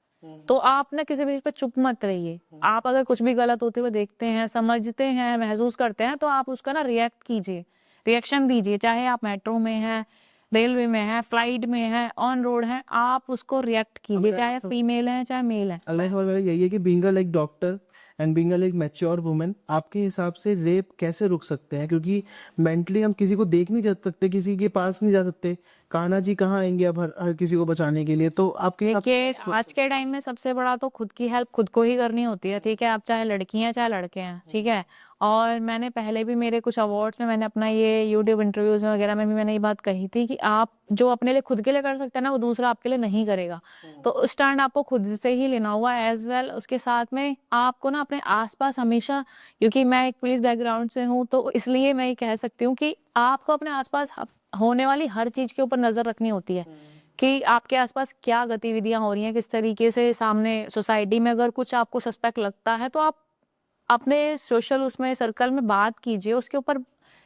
तो आप ना किसी भी चीज़ पे चुप मत रहिए। आप अगर कुछ भी गलत होते हुए देखते हैं, समझते हैं, महसूस करते हैं, तो आप उसका ना रिएक्ट कीजिए, रिएक्शन दीजिए। चाहे आप मेट्रो में हैं, रेलवे में हैं, फ्लाइट में हैं, ऑन रोड हैं, आप उसको रिएक्ट कीजिए, चाहे आप फीमेल हैं, चाहे मेल हैं। अगला सवाल मेरा यही है कि being a like doctor and being a like mature woman, आपके हिसाब से रेप कैसे रुक सकते हैं? क्योंकि मेंटली हम किसी को देख नहीं जा सकते, किसी के पास नहीं जा सकते, कान्हा जी कहाँ आएंगे अब हर किसी को बचाने के लिए? तो आपके हिसाब से देखिए, कैसे रोक आज सकते के टाइम में सबसे बड़ा तो खुद की हेल्प खुद को ही करनी होती है, ठीक है? आप चाहे लड़की हैं, चाहे लड़के हैं, ठीक है? और मैंने पहले भी मेरे कुछ अवार्ड्स में मैंने अपना ये यूट्यूब इंटरव्यूज़ में वगैरह में भी मैंने ये बात कही थी कि आप जो अपने लिए खुद के लिए कर सकते हैं ना, वो दूसरा आपके लिए नहीं करेगा। तो स्टैंड आपको खुद से ही लेना होगा एज़ वेल। उसके साथ में आपको ना अपने आस-पास हमेशा, क्योंकि मैं एक पुलिस बैकग्राउंड से हूँ, तो इसलिए मैं ये कह सकती हूँ कि आपको अपने आस-पास होने वाली हर चीज़ के ऊपर नज़र रखनी होती है। कि आपके आसपास क्या गतिविधियां हो रही हैं, किस तरीके से सामने सोसाइटी में अगर कुछ आपको सस्पेक्ट लगता है, तो आप अपने सोशल उसमें सर्कल में बात कीजिए, उसके ऊपर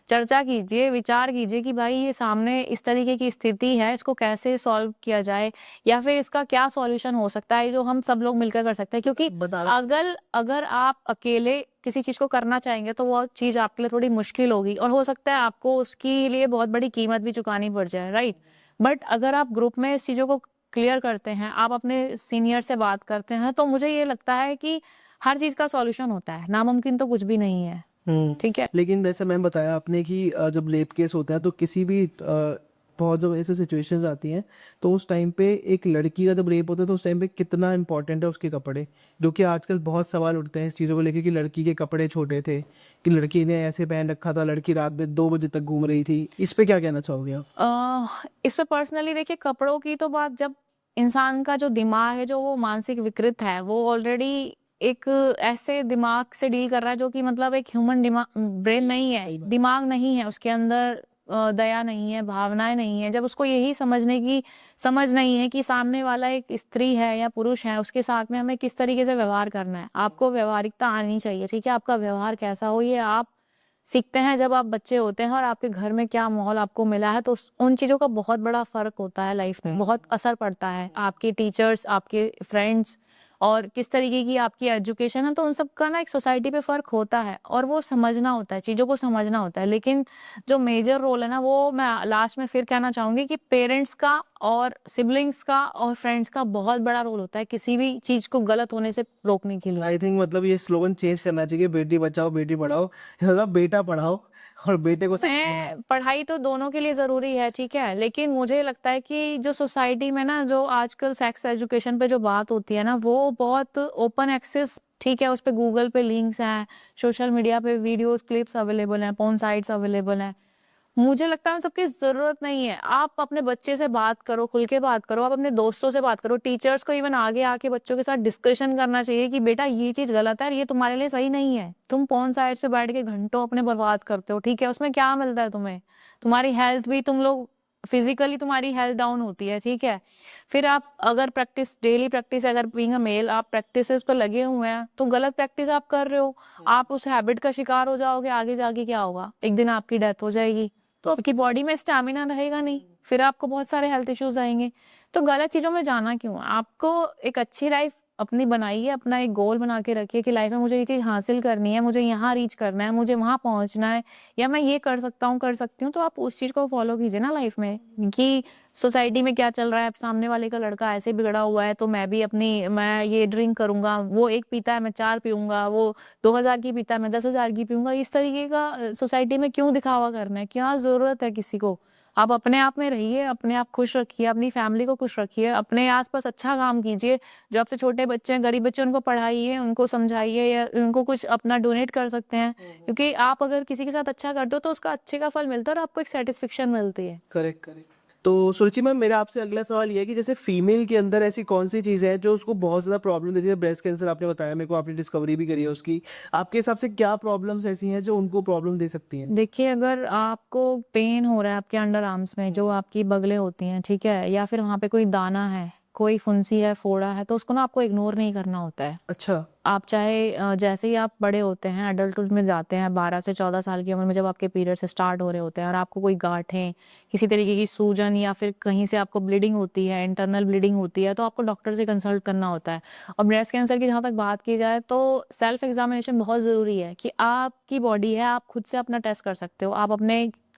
चर्चा कीजिए, विचार कीजिए कि भाई ये सामने इस तरीके की स्थिति है, इसको कैसे सॉल्व किया जाए या फिर इसका क्या सॉल्यूशन हो सकता है, जो हम सब लोग मिलकर कर सकते हैं। क्योंकि बताना अगर अगर आप अकेले किसी चीज़ को करना चाहेंगे, तो वो चीज़ आपके लिए थोड़ी मुश्किल होगी और हो सकता है आपको उसके लिए बहुत बड़ी कीमत भी चुकानी पड़ जाए, राइट? बट अगर आप ग्रुप में इस चीज़ों को क्लियर करते हैं, आप अपने सीनियर से बात करते हैं, तो मुझे ये लगता है कि हर चीज़ का सॉल्यूशन होता है, नामुमकिन तो कुछ भी नहीं है, ठीक है? लेकिन वैसे मैम बताया आपने कि जब रेप केस होता है तो किसी भी बहुत जब ऐसे सिचुएशंस आती हैं, तो उस टाइम पे एक लड़की का जब रेप होता है तो उस टाइम पे कितना इंपॉर्टेंट है उसके कपड़े, जो कि आजकल बहुत सवाल उठते हैं इस चीज़ों को लेके कि लड़की के कपड़े छोटे थे, कि लड़की ने ऐसे पहन रखा था, लड़की रात में 2 बजे तक घूम रही थी। इस पे क्या कहना चाहोगे आप? इस पे पर्सनली देखिए, कपड़ों की तो बात, जब इंसान का जो दिमाग है, जो वो मानसिक विकृत है, वो ऑलरेडी एक ऐसे दिमाग से डील कर रहा है जो कि मतलब एक ह्यूमन दिमाग, ब्रेन नहीं है, सही बात। दिमाग नहीं है उसके अंदर, दया नहीं है, भावनाएं नहीं है। जब उसको यही समझने की समझ नहीं है कि सामने वाला एक स्त्री है या पुरुष है, उसके साथ में हमें किस तरीके से व्यवहार करना है, आपको व्यवहारिकता आनी चाहिए, ठीक है? आपका व्यवहार कैसा हो, ये आप सीखते हैं जब आप बच्चे होते हैं, और आपके घर में क्या माहौल आपको मिला है, तो उन चीज़ों का बहुत बड़ा फ़र्क होता है लाइफ में, बहुत असर पड़ता है। आपके टीचर्स, आपके फ्रेंड्स और किस तरीके की आपकी एजुकेशन है, तो उन सब का ना एक सोसाइटी पे फ़र्क होता है और वो समझना होता है, चीज़ों को समझना होता है। लेकिन जो मेजर रोल है ना, वो मैं लास्ट में फिर कहना चाहूँगी कि पेरेंट्स का और सिबलिंग्स का और फ्रेंड्स का बहुत बड़ा रोल होता है किसी भी चीज़ को गलत होने से रोकने के लिए। आई थिंक मतलब ये स्लोगन चेंज करना चाहिए, बेटी बचाओ बेटी पढ़ाओ, मतलब बेटा पढ़ाओ और बेटे को मैं पढ़ाई तो दोनों के लिए ज़रूरी है, ठीक है? लेकिन मुझे लगता है कि जो सोसाइटी में ना, जो आजकल सेक्स एजुकेशन पे जो बात होती है ना, वो बहुत ओपन एक्सेस, ठीक है? उस पे गूगल पे लिंक्स हैं, सोशल मीडिया पे वीडियोज़, क्लिप्स अवेलेबल हैं, पोर्न साइट्स अवेलेबल हैं। मुझे लगता है उन सबकी ज़रूरत नहीं है। आप अपने बच्चे से बात करो, खुल के बात करो, आप अपने दोस्तों से बात करो, टीचर्स को इवन आगे आके बच्चों के साथ डिस्कशन करना चाहिए कि बेटा ये चीज़ गलत है और ये तुम्हारे लिए सही नहीं है। तुम पोर्न साइट्स पे बैठ के घंटों अपने बर्बाद करते हो, ठीक है? उसमें क्या मिलता है तुम्हें? तुम्हारी हेल्थ भी, तुम लोग फिज़िकली तुम्हारी हेल्थ डाउन होती है, ठीक है? फिर आप अगर प्रैक्टिस, डेली प्रैक्टिस, अगर बीइंग अ मेल आप प्रैक्टिसेस पे लगे हुए हैं, तो गलत प्रैक्टिस आप कर रहे हो। आप उस हैबिट का शिकार हो जाओगे, आगे जाके क्या होगा? एक दिन आपकी डेथ हो जाएगी। तो आपकी बॉडी में स्टैमिना रहेगा नहीं, फिर आपको बहुत सारे हेल्थ इश्यूज आएंगे। तो गलत चीज़ों में जाना क्यों? आपको एक अच्छी लाइफ अपनी बनाइए, अपना एक गोल बना के रखिए कि लाइफ में मुझे ये चीज़ हासिल करनी है, मुझे यहाँ रीच करना है, मुझे वहाँ पहुँचना है, या मैं ये कर सकता हूँ, कर सकती हूँ, तो आप उस चीज़ को फॉलो कीजिए ना लाइफ में कि सोसाइटी में क्या चल रहा है, अब सामने वाले का लड़का ऐसे बिगड़ा हुआ है, तो मैं ये ड्रिंक करूँगा, वो 1 पीता है, मैं 4 पीऊँगा, वो 2000 की पीता है, मैं 10,000 की पीऊँगा। इस तरीके का सोसाइटी में क्यों दिखावा करना है? क्या ज़रूरत है किसी को? आप अपने आप में रहिए, अपने आप खुश रखिए, अपनी फैमिली को खुश रखिए, अपने आस-पास अच्छा काम कीजिए। जो आपसे छोटे बच्चे हैं, गरीब बच्चे हैं, उनको पढ़ाइए, उनको समझाइए या उनको कुछ अपना डोनेट कर सकते हैं। क्योंकि आप अगर किसी के साथ अच्छा करते हो, तो उसका अच्छे का फल मिलता है और आपको एक सैटिस्फैक्शन मिलती है। Correct, correct. तो सुरुचि मैम, मेरा आपसे अगला सवाल ये है कि जैसे फीमेल के अंदर ऐसी कौन-सी चीज़ है जो उसको बहुत ज़्यादा प्रॉब्लम देती है? ब्रेस्ट कैंसर आपने बताया मेरे को, आपने डिस्कवरी भी करी है उसकी। आपके हिसाब से क्या प्रॉब्लम्स ऐसी हैं जो उनको प्रॉब्लम दे सकती हैं? देखिए, अगर आपको पेन हो रहा है आपके अंडर आर्म्स में, जो आपकी बगलें होती हैं, ठीक है? या फिर वहाँ पे कोई दाना है, कोई फुंसी है, फोड़ा है, तो उसको ना आपको इग्नोर नहीं करना होता है। अच्छा। आप चाहे जैसे ही आप बड़े होते हैं, एडल्टहुड में जाते हैं, 12 से 14 साल की उम्र में जब आपके पीरियड्स स्टार्ट हो रहे होते हैं और आपको कोई गाँठें, किसी तरीके की सूजन या फिर कहीं से आपको ब्लीडिंग होती है, इंटरनल ब्लीडिंग होती है, तो आपको डॉक्टर से कंसल्ट करना होता है। और ब्रेस्ट कैंसर की जहाँ तक बात की जाए, तो सेल्फ एग्ज़ामिनेशन बहुत ज़रूरी है कि आपकी बॉडी है, आप खुद से अपना टेस्ट कर सकते हो।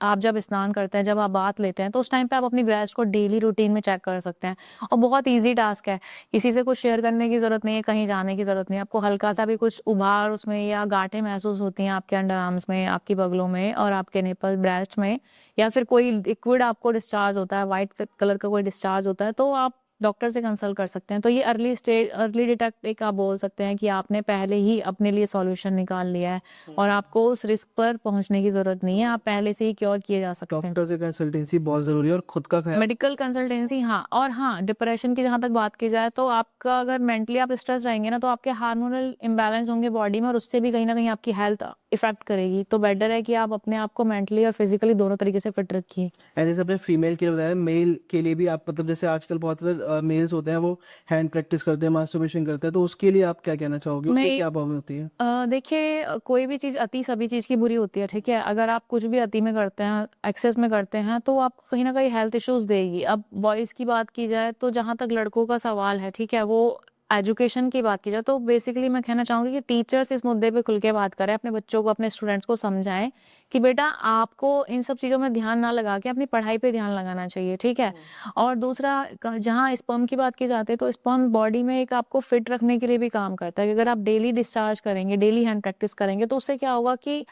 आप जब स्नान करते हैं, जब आप बाथ लेते हैं, तो उस टाइम पे आप अपनी ब्रेस्ट को डेली रूटीन में चेक कर सकते हैं और बहुत ईज़ी टास्क है। किसी से कुछ शेयर करने की ज़रूरत नहीं है, कहीं जाने की ज़रूरत नहीं है। आपको हल्का-सा भी कुछ उभार उसमें या गाँठें महसूस होती हैं आपके अंडर आर्म्स में, आपकी बगलों में और आपके निपल, ब्रेस्ट में, या फिर कोई लिक्विड आपको डिस्चार्ज होता है, व्हाइट कलर का कोई डिस्चार्ज होता है, तो आप डॉक्टर से कंसल्ट कर सकते हैं। तो ये अर्ली डिटेक्ट एक आप बोल सकते हैं कि आपने पहले ही अपने लिए सॉल्यूशन निकाल लिया है और आपको उस रिस्क पर पहुँचने की ज़रूरत नहीं है। आप पहले से ही क्योर किए जा सकते हैं। डॉक्टर से कंसल्टेंसी बहुत ज़रूरी है और खुद का ख़्याल। मेडिकल कंसल्टेंसी, हाँ। और हाँ, डिप्रेशन की जहाँ तक बात की जाए, तो आपका अगर मेंटली आप स्ट्रेस रहेंगे ना, तो आपके हार्मोनल इम्बैलेंस होंगे बॉडी में और उससे भी कहीं न कहीं आपकी हेल्थ इफ़ेक्ट करेगी। तो बेटर है कि आप अपने आप को मेंटली और फिज़िकली दोनों तरीके से फिट रखिए। एंड जैसे आपने फीमेल के लिए बताया, मेल के लिए भी आप मतलब जैसे आजकल बहुत सारे मेल्स होते हैं वो हैंड प्रैक्टिस करते हैं, मास्टरबेशन करते हैं, तो उसके लिए आप क्या कहना चाहोगे? उससे मैं क्या प्रॉब्लम होती है? देखिए, कोई भी चीज़ अति सभी चीज़ की बुरी होती है, ठीक है? अगर आप कुछ भी अति में करते हैं, एक्सेस में करते हैं, तो आपको कहीं न कहीं हेल्थ इश्यूज़ देगी। अब बॉयज़ की बात की जाए, तो जहाँ तक लड़कों का सवाल है, ठीक है? वो एजुकेशन की बात की जाए, तो बेसिकली मैं कहना चाहूँगी कि टीचर्स इस मुद्दे पे खुल के बात करें, अपने बच्चों को, अपने स्टूडेंट्स को समझाएँ कि बेटा, आपको इन सब चीज़ों में ध्यान ना लगा के अपनी पढ़ाई पे ध्यान लगाना चाहिए, ठीक है? और दूसरा, जहाँ स्पर्म की बात की जाती है, तो स्पर्म बॉडी में एक आपको फिट रखने के लिए भी काम करता है कि अगर आप डेली डिस्चार्ज करेंगे, डेली हैंड प्रैक्टिस करेंगे, तो उससे क्या होगा कि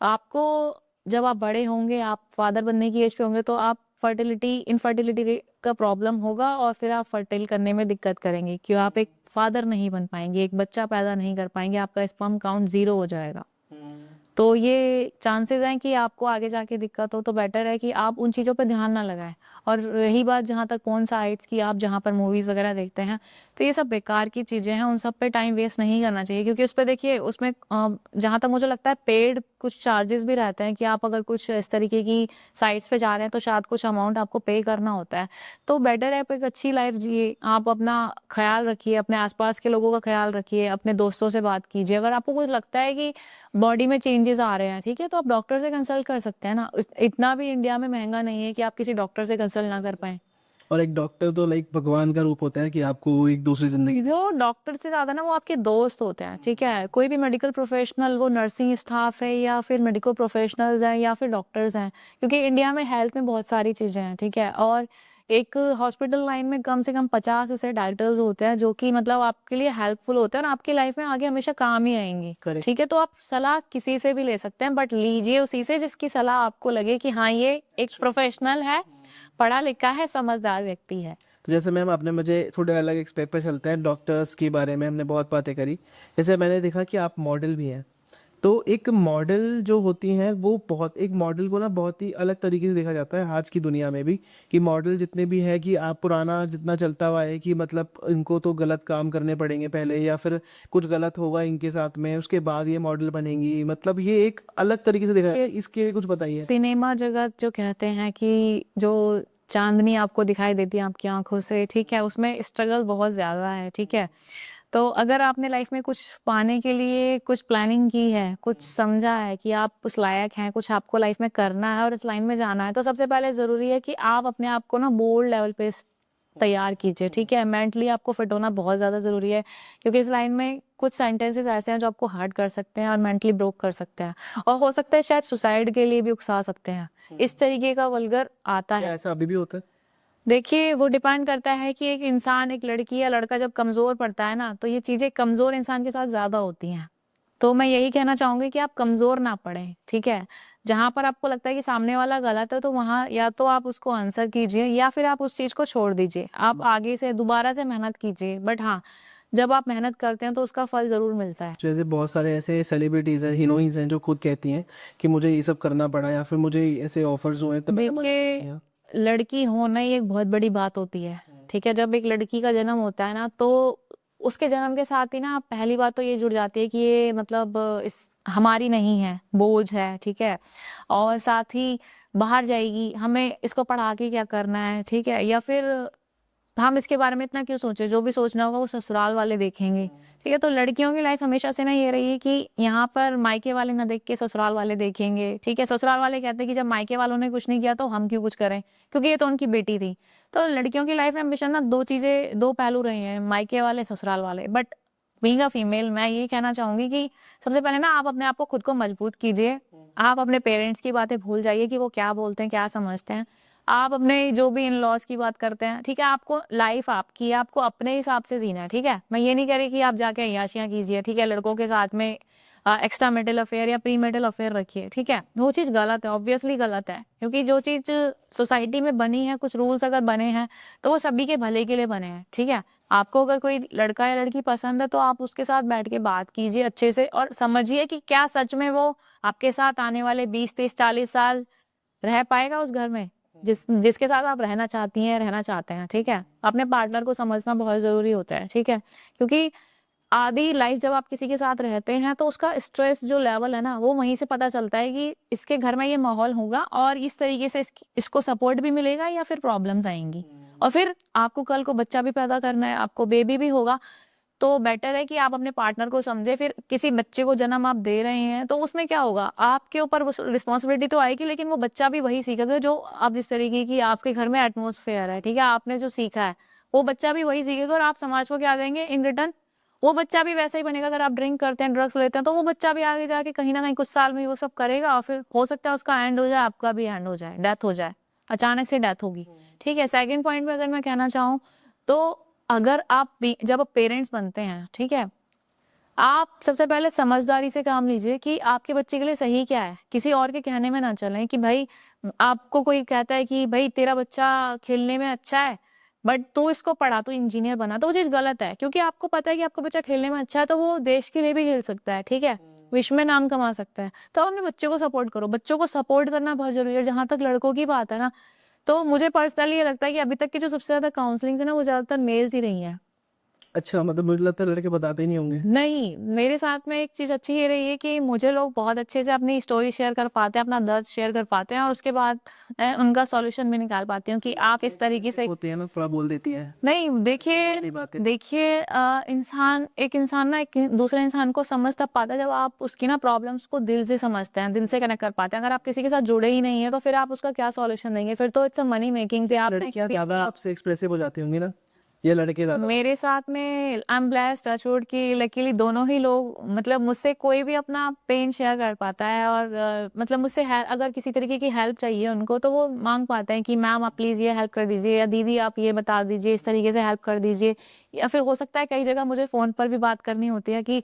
आपको जब आप बड़े होंगे, आप फादर बनने की एज पे होंगे, तो आप इनफर्टिलिटी रेट का प्रॉब्लम होगा और फिर आप फर्टाइल करने में दिक्कत करेंगे कि आप एक फादर नहीं बन पाएंगे, एक बच्चा पैदा नहीं कर पाएंगे, आपका स्पर्म काउंट 0 हो जाएगा। तो ये चांसेस हैं कि आपको आगे जाके दिक्कत हो, तो बेटर है कि आप उन चीज़ों पे ध्यान ना लगाएँ। और रही बात जहाँ तक पोर्न साइट्स की, आप जहाँ पर मूवीज़ वगैरह देखते हैं, तो ये सब बेकार की चीज़ें हैं, उन सब पे टाइम वेस्ट नहीं करना चाहिए, क्योंकि उस पे देखिए, उसमें जहाँ तक मुझे लगता है पेड कुछ चार्जेस भी रहते हैं कि आप अगर कुछ इस तरीके की साइट्स पे जा रहे हैं, तो शायद कुछ अमाउंट आपको पे करना होता है। तो बेटर है आप एक अच्छी लाइफ़ जिए, आप अपना ख़्याल रखिए, अपने आस-पास के लोगों का ख़्याल रखिए, अपने दोस्तों से बात कीजिए। अगर आपको कुछ लगता है कि बॉडी में चेंजेस आ रहे हैं, ठीक है? तो आप डॉक्टर से कंसल्ट कर सकते हैं ना। इतना भी इंडिया में महँगा नहीं है कि आप किसी डॉक्टर से कंसल्ट ना कर पाएँ। और एक डॉक्टर तो लाइक भगवान का रूप होता है कि आपको वो एक दूसरी ज़िंदगी। जो डॉक्टर से ज़्यादा ना, वो आपके दोस्त होते हैं, ठीक है? कोई भी मेडिकल प्रोफ़ेशनल, वो नर्सिंग स्टाफ है या फिर मेडिकल प्रोफ़ेशनल्स हैं या फिर डॉक्टर्स हैं, क्योंकि इंडिया में हेल्थ में बहुत सारी चीज़ें हैं, ठीक है? और एक हॉस्पिटल लाइन में कम से कम 50 ऐसे डायरेक्टर्स होते हैं, जो कि मतलब आपके लिए हेल्पफुल होते हैं और आपकी लाइफ़ में आगे हमेशा काम ही आएँगे, करेक्ट। ठीक है? तो आप सलाह किसी से भी ले सकते हैं, बट लीजिए उसी से जिसकी सलाह आपको लगे कि हाँ, ये एक प्रोफ़ेशनल है, पढ़ा-लिखा है, समझदार व्यक्ति है। तो जैसे मैम आपने मुझे थोड़े अलग एक्सपेक्ट पे चलते हैं, डॉक्टर्स के बारे में हमने बहुत बातें करी। जैसे मैंने देखा कि आप मॉडल भी हैं। तो एक मॉडल जो होती हैं वो बहुत, एक मॉडल को ना बहुत ही अलग तरीके से देखा जाता है आज की दुनिया में भी, कि मॉडल जितने भी हैं कि आप पुराना जितना चलता हुआ है कि मतलब इनको तो गलत काम करने पड़ेंगे पहले, या फिर कुछ गलत होगा इनके साथ में उसके बाद ये मॉडल बनेंगी, मतलब ये एक अलग तरीके से देखा है। इसके लिए कुछ बताइए। सिनेमा जगत जो कहते हैं कि जो चांदनी आपको दिखाई देती है आपकी आँखों से, ठीक है? उसमें स्ट्रगल बहुत ज़्यादा है, ठीक है? तो अगर आपने लाइफ में कुछ पाने के लिए कुछ प्लानिंग की है, कुछ समझा है कि आप उस लायक हैं, कुछ आपको लाइफ में करना है और इस लाइन में जाना है, तो सबसे पहले ज़रूरी है कि आप अपने आप को ना बोल्ड लेवल पे तैयार कीजिए, ठीक है? मेंटली आपको फिट होना बहुत ज़्यादा ज़रूरी है, क्योंकि इस लाइन में कुछ सेंटेंसेस ऐसे हैं जो आपको हर्ट कर सकते हैं और मेंटली ब्रोक कर सकते हैं, और हो सकता है शायद सुसाइड के लिए भी उकसा सकते हैं। इस तरीके का वल्गर आता क्या है। ऐसा अभी भी होता है? देखिए, वो डिपेंड करता है कि एक इंसान, एक लड़की या लड़का जब कमज़ोर पड़ता है ना, तो ये चीज़ें कमज़ोर इंसान के साथ ज़्यादा होती हैं। तो मैं यही कहना चाहूँगी कि आप कमज़ोर ना पड़ें, ठीक है? जहाँ पर आपको लगता है कि सामने वाला गलत है, तो वहाँ या तो आप उसको आंसर कीजिए या फिर आप उस चीज़ को छोड़ दीजिए। आप आगे से दोबारा से मेहनत कीजिए, बट हाँ, जब आप मेहनत करते हैं तो उसका फल ज़रूर मिलता है। जैसे बहुत सारे ऐसे सेलिब्रिटीज़ हैं, हीरोइंस हैं जो खुद कहती हैं कि मुझे ये सब करना पड़ा या फिर मुझे ऐसे ऑफर्स हुए तो मैंने मना कर देखिए, दिया। लड़की होना ही एक बहुत बड़ी बात होती है, ठीक है? जब एक लड़की का जन्म होता है ना, तो उसके जन्म के साथ ही ना पहली बात तो ये जुड़ जाती है कि ये मतलब इस हमारी नहीं है, बोझ है, ठीक है? और साथ ही बाहर जाएगी, हमें इसको पढ़ा के क्या करना है, ठीक है? या फिर हम इसके बारे में इतना क्यों सोचें, जो भी सोचना होगा वो ससुराल वाले देखेंगे, ठीक है? तो लड़कियों की लाइफ हमेशा से ना ये रही है कि यहाँ पर मायके वाले ना देख के ससुराल वाले देखेंगे, ठीक है? ससुराल वाले कहते हैं कि जब मायके वालों ने कुछ नहीं किया तो हम क्यों कुछ करें, क्योंकि ये तो उनकी बेटी थी। तो लड़कियों की लाइफ में हमेशा ना 2 चीज़ें, 2 पहलू रहे हैं, मायके वाले, ससुराल वाले। बट बीइंग अ फीमेल मैं ये कहना चाहूँगी कि सबसे पहले ना आप अपने आप को खुद को मजबूत कीजिए। आप अपने पेरेंट्स की बातें भूल जाइए कि वो क्या बोलते हैं, क्या समझते हैं। आप अपने जो भी इन-लॉज़ की बात करते हैं, ठीक है? आपको लाइफ़ आपकी है, आपको अपने हिसाब से जीना है, ठीक है? मैं ये नहीं कह रही कि आप जाके अय्याशियाँ कीजिए, ठीक है? लड़कों के साथ में एक्स्ट्रा मैरिटल अफ़ेयर या प्री मैरिटल अफ़ेयर रखिए, ठीक है? वो चीज़ गलत है, ऑब्वियसली गलत है, क्योंकि जो चीज़ सोसाइटी में बनी है, कुछ रूल्स अगर बने हैं, तो वो सभी के भले के लिए बने हैं, ठीक है? आपको अगर कोई लड़का या लड़की पसंद है, तो आप उसके साथ बैठ के बात कीजिए अच्छे से और समझिए कि क्या सच में वो आपके साथ आने वाले 20, 30, 40 साल रह पाएगा उस घर में? जिसके साथ आप रहना चाहती हैं, रहना चाहते हैं, ठीक है? अपने पार्टनर को समझना बहुत ज़रूरी होता है, ठीक है? क्योंकि आधी लाइफ़ जब आप किसी के साथ रहते हैं, तो उसका स्ट्रेस जो लेवल है ना, वो वहीं से पता चलता है कि इसके घर में ये माहौल होगा और इस तरीके से इसको सपोर्ट भी मिलेगा या फिर प्रॉब्लम्स आएँगी। और फिर आपको कल को बच्चा भी पैदा करना है, आपको बेबी भी होगा, तो बेटर है कि आप अपने पार्टनर को समझें। फिर किसी बच्चे को जन्म आप दे रहे हैं, तो उसमें क्या होगा, आपके ऊपर उस रिस्पॉन्सिबिलिटी तो आएगी, लेकिन वो बच्चा भी वही सीखेगा जो आप जिस तरीके की आपके घर में एटमॉस्फेयर है, ठीक है? आपने जो सीखा है, वो बच्चा भी वही सीखेगा और आप समाज को क्या देंगे इन रिटर्न? वो बच्चा भी वैसा ही बनेगा। अगर आप ड्रिंक करते हैं, ड्रग्स लेते हैं, तो वो बच्चा भी आगे जाके कहीं न कहीं कुछ साल में वो सब करेगा और फिर हो सकता है उसका एंड हो जाए, आपका भी एंड हो जाए, डेथ हो जाए। अचानक से डेथ होगी, ठीक है? सेकंड पॉइंट पे अगर मैं कहना चाहूँ, तो अगर आप भी जब आप पेरेंट्स बनते हैं, ठीक है? आप सबसे पहले समझदारी से काम लीजिए कि आपके बच्चे के लिए सही क्या है। किसी और के कहने में ना चलें कि भई आपको कोई कहता है कि भई तेरा बच्चा खेलने में अच्छा है, बट तू इसको पढ़ा, तू इंजीनियर बना, तो वो चीज़ गलत है। क्योंकि आपको पता है कि आपका बच्चा खेलने में अच्छा है, तो वो देश के लिए भी खेल सकता है, ठीक है? विश्व में नाम कमा सकता है। तो आप अपने बच्चों को सपोर्ट करो। बच्चों को सपोर्ट करना बहुत ज़रूरी है। जहाँ तक लड़कों की बात है ना, तो मुझे पर्सनली ये लगता है कि अभी तक की जो सबसे ज़्यादा काउंसलिंग्स है ना, वो ज़्यादातर मेल्स ही रही हैं। अच्छा, मतलब मुझे लगता है लड़के बताते ही नहीं होंगे। नहीं, मेरे साथ में एक चीज़ अच्छी ये रही है कि मुझे लोग बहुत अच्छे से अपनी स्टोरी शेयर कर पाते हैं, अपना दर्द शेयर कर पाते हैं और उसके बाद उनका सॉल्यूशन भी निकाल पाती हूँ कि आप इस तरीके टॉक्सिक से होती है ना, थोड़ा बोल देती है। नहीं, देखिए वाली बात है। देखिए एक इंसान ना एक दूसरे इंसान को समझ तब पाता है जब आप उसकी ना प्रॉब्लम्स को दिल से समझते हैं, दिल से कनेक्ट कर पाते हैं। अगर आप किसी के साथ जुड़े ही नहीं हैं, तो फिर आप उसका क्या सॉल्यूशन देंगे? फिर तो इट्स अ मनी मेकिंग थे आपने लड़कियाँ ज़्यादा आपसे एक्सप्रेसिव हो जाती होंगी ना? या लड़के ज़्यादा? मेरे साथ में आई एम ब्लेस्ड टचवुड कि लकीली दोनों ही लोग मतलब मुझसे कोई भी अपना पेन शेयर कर पाता है और मतलब मुझसे अगर किसी तरीके की हेल्प चाहिए उनको तो वो मांग पाते हैं कि मैम आप प्लीज़ ये हेल्प कर दीजिए या दीदी आप ये बता दीजिए इस तरीके से हेल्प कर दीजिए या फिर हो सकता है कई जगह मुझे फ़ोन पर भी बात करनी होती है कि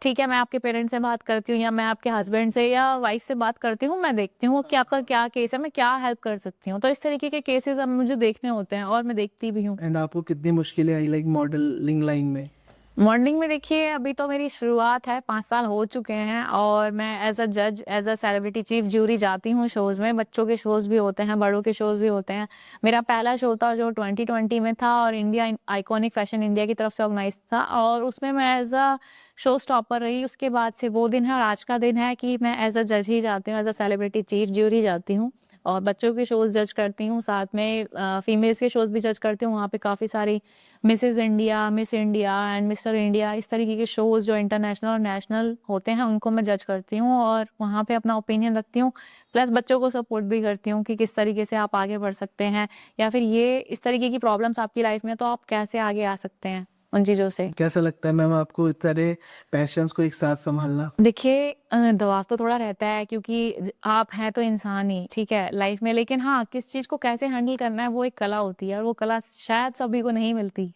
ठीक है मैं आपके पेरेंट्स से बात करती हूँ या मैं आपके हस्बैंड से या वाइफ से बात करती हूँ मैं देखती हूँ कि आपका क्या केस है मैं क्या हेल्प कर सकती हूँ तो इस तरीके के केसेस अब मुझे देखने होते हैं और मैं देखती भी हूँ। एंड आपको कितनी मुश्किलें आई लाइक मॉडलिंग लाइन में? मॉडलिंग में देखिए अभी तो मेरी शुरुआत है 5 साल हो चुके हैं और मैं एज़ अ जज, as a celebrity chief jury जाती हूँ शोज़ में, बच्चों के शोज़ भी होते हैं, बड़ों के शोज़ भी होते हैं। मेरा पहला शो था जो 2020 में था और इंडिया आइकॉनिक फैशन इंडिया की तरफ से ऑर्गेनाइज़ था और उसमें मैं एज़ अ शो स्टॉपर रही। उसके बाद से वो दिन है और आज का दिन है कि मैं एज़ अ जज ही जाती हूँ, as a celebrity chief jury जाती हूँ। और बच्चों के शोज़ जज करती हूँ, साथ में फीमेल्स के शोज़ भी जज करती हूँ। वहाँ पे काफ़ी सारी Mrs India, miss India and mister India इस तरीके के शोज़ जो इंटरनेशनल और नेशनल होते हैं, उनको मैं जज करती हूँ और वहाँ पे अपना ओपिनियन रखती हूँ। प्लस बच्चों को सपोर्ट भी करती हूँ कि किस तरीके से आप आगे बढ़ सकते हैं, या फिर ये इस तरीके की प्रॉब्लम्स आपकी लाइफ़ में, तो आप कैसे आगे आ सकते हैं उन चीज़ों से। कैसा लगता है मैम आपको इतने पैशंस को एक साथ संभालना? देखिए दबाव तो थोड़ा रहता है क्योंकि आप हैं तो इंसान ही, ठीक है, लाइफ में। लेकिन हाँ, किस चीज़ को कैसे हैंडल करना है वो एक कला होती है और वो कला शायद सभी को नहीं मिलती।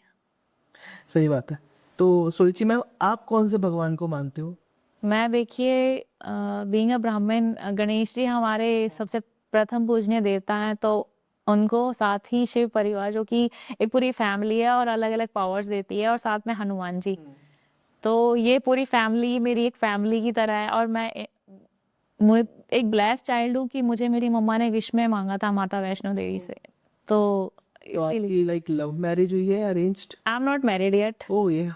सही बात है। तो सुरुचि मैम, आप कौन से भगवान को मानते हो? मैं देखिए बीइंग अ ब्राह्मण, गणेश जी हमारे सबसे प्रथम पूजनीय देवता हैं, तो उनको, साथ ही शिव परिवार जो कि एक पूरी फैमिली है और अलग-अलग पावर्स देती है, और साथ में हनुमान जी। तो ये पूरी फैमिली मेरी एक फैमिली की तरह है और मैं एक ब्लेस्ड चाइल्ड हूँ कि मुझे मेरी मम्मा ने विश में मांगा था माता वैष्णो देवी से। तो तो इसीलिए आपकी लाइक लव मैरिज हुई है या arranged? I am not married yet. Oh yeah,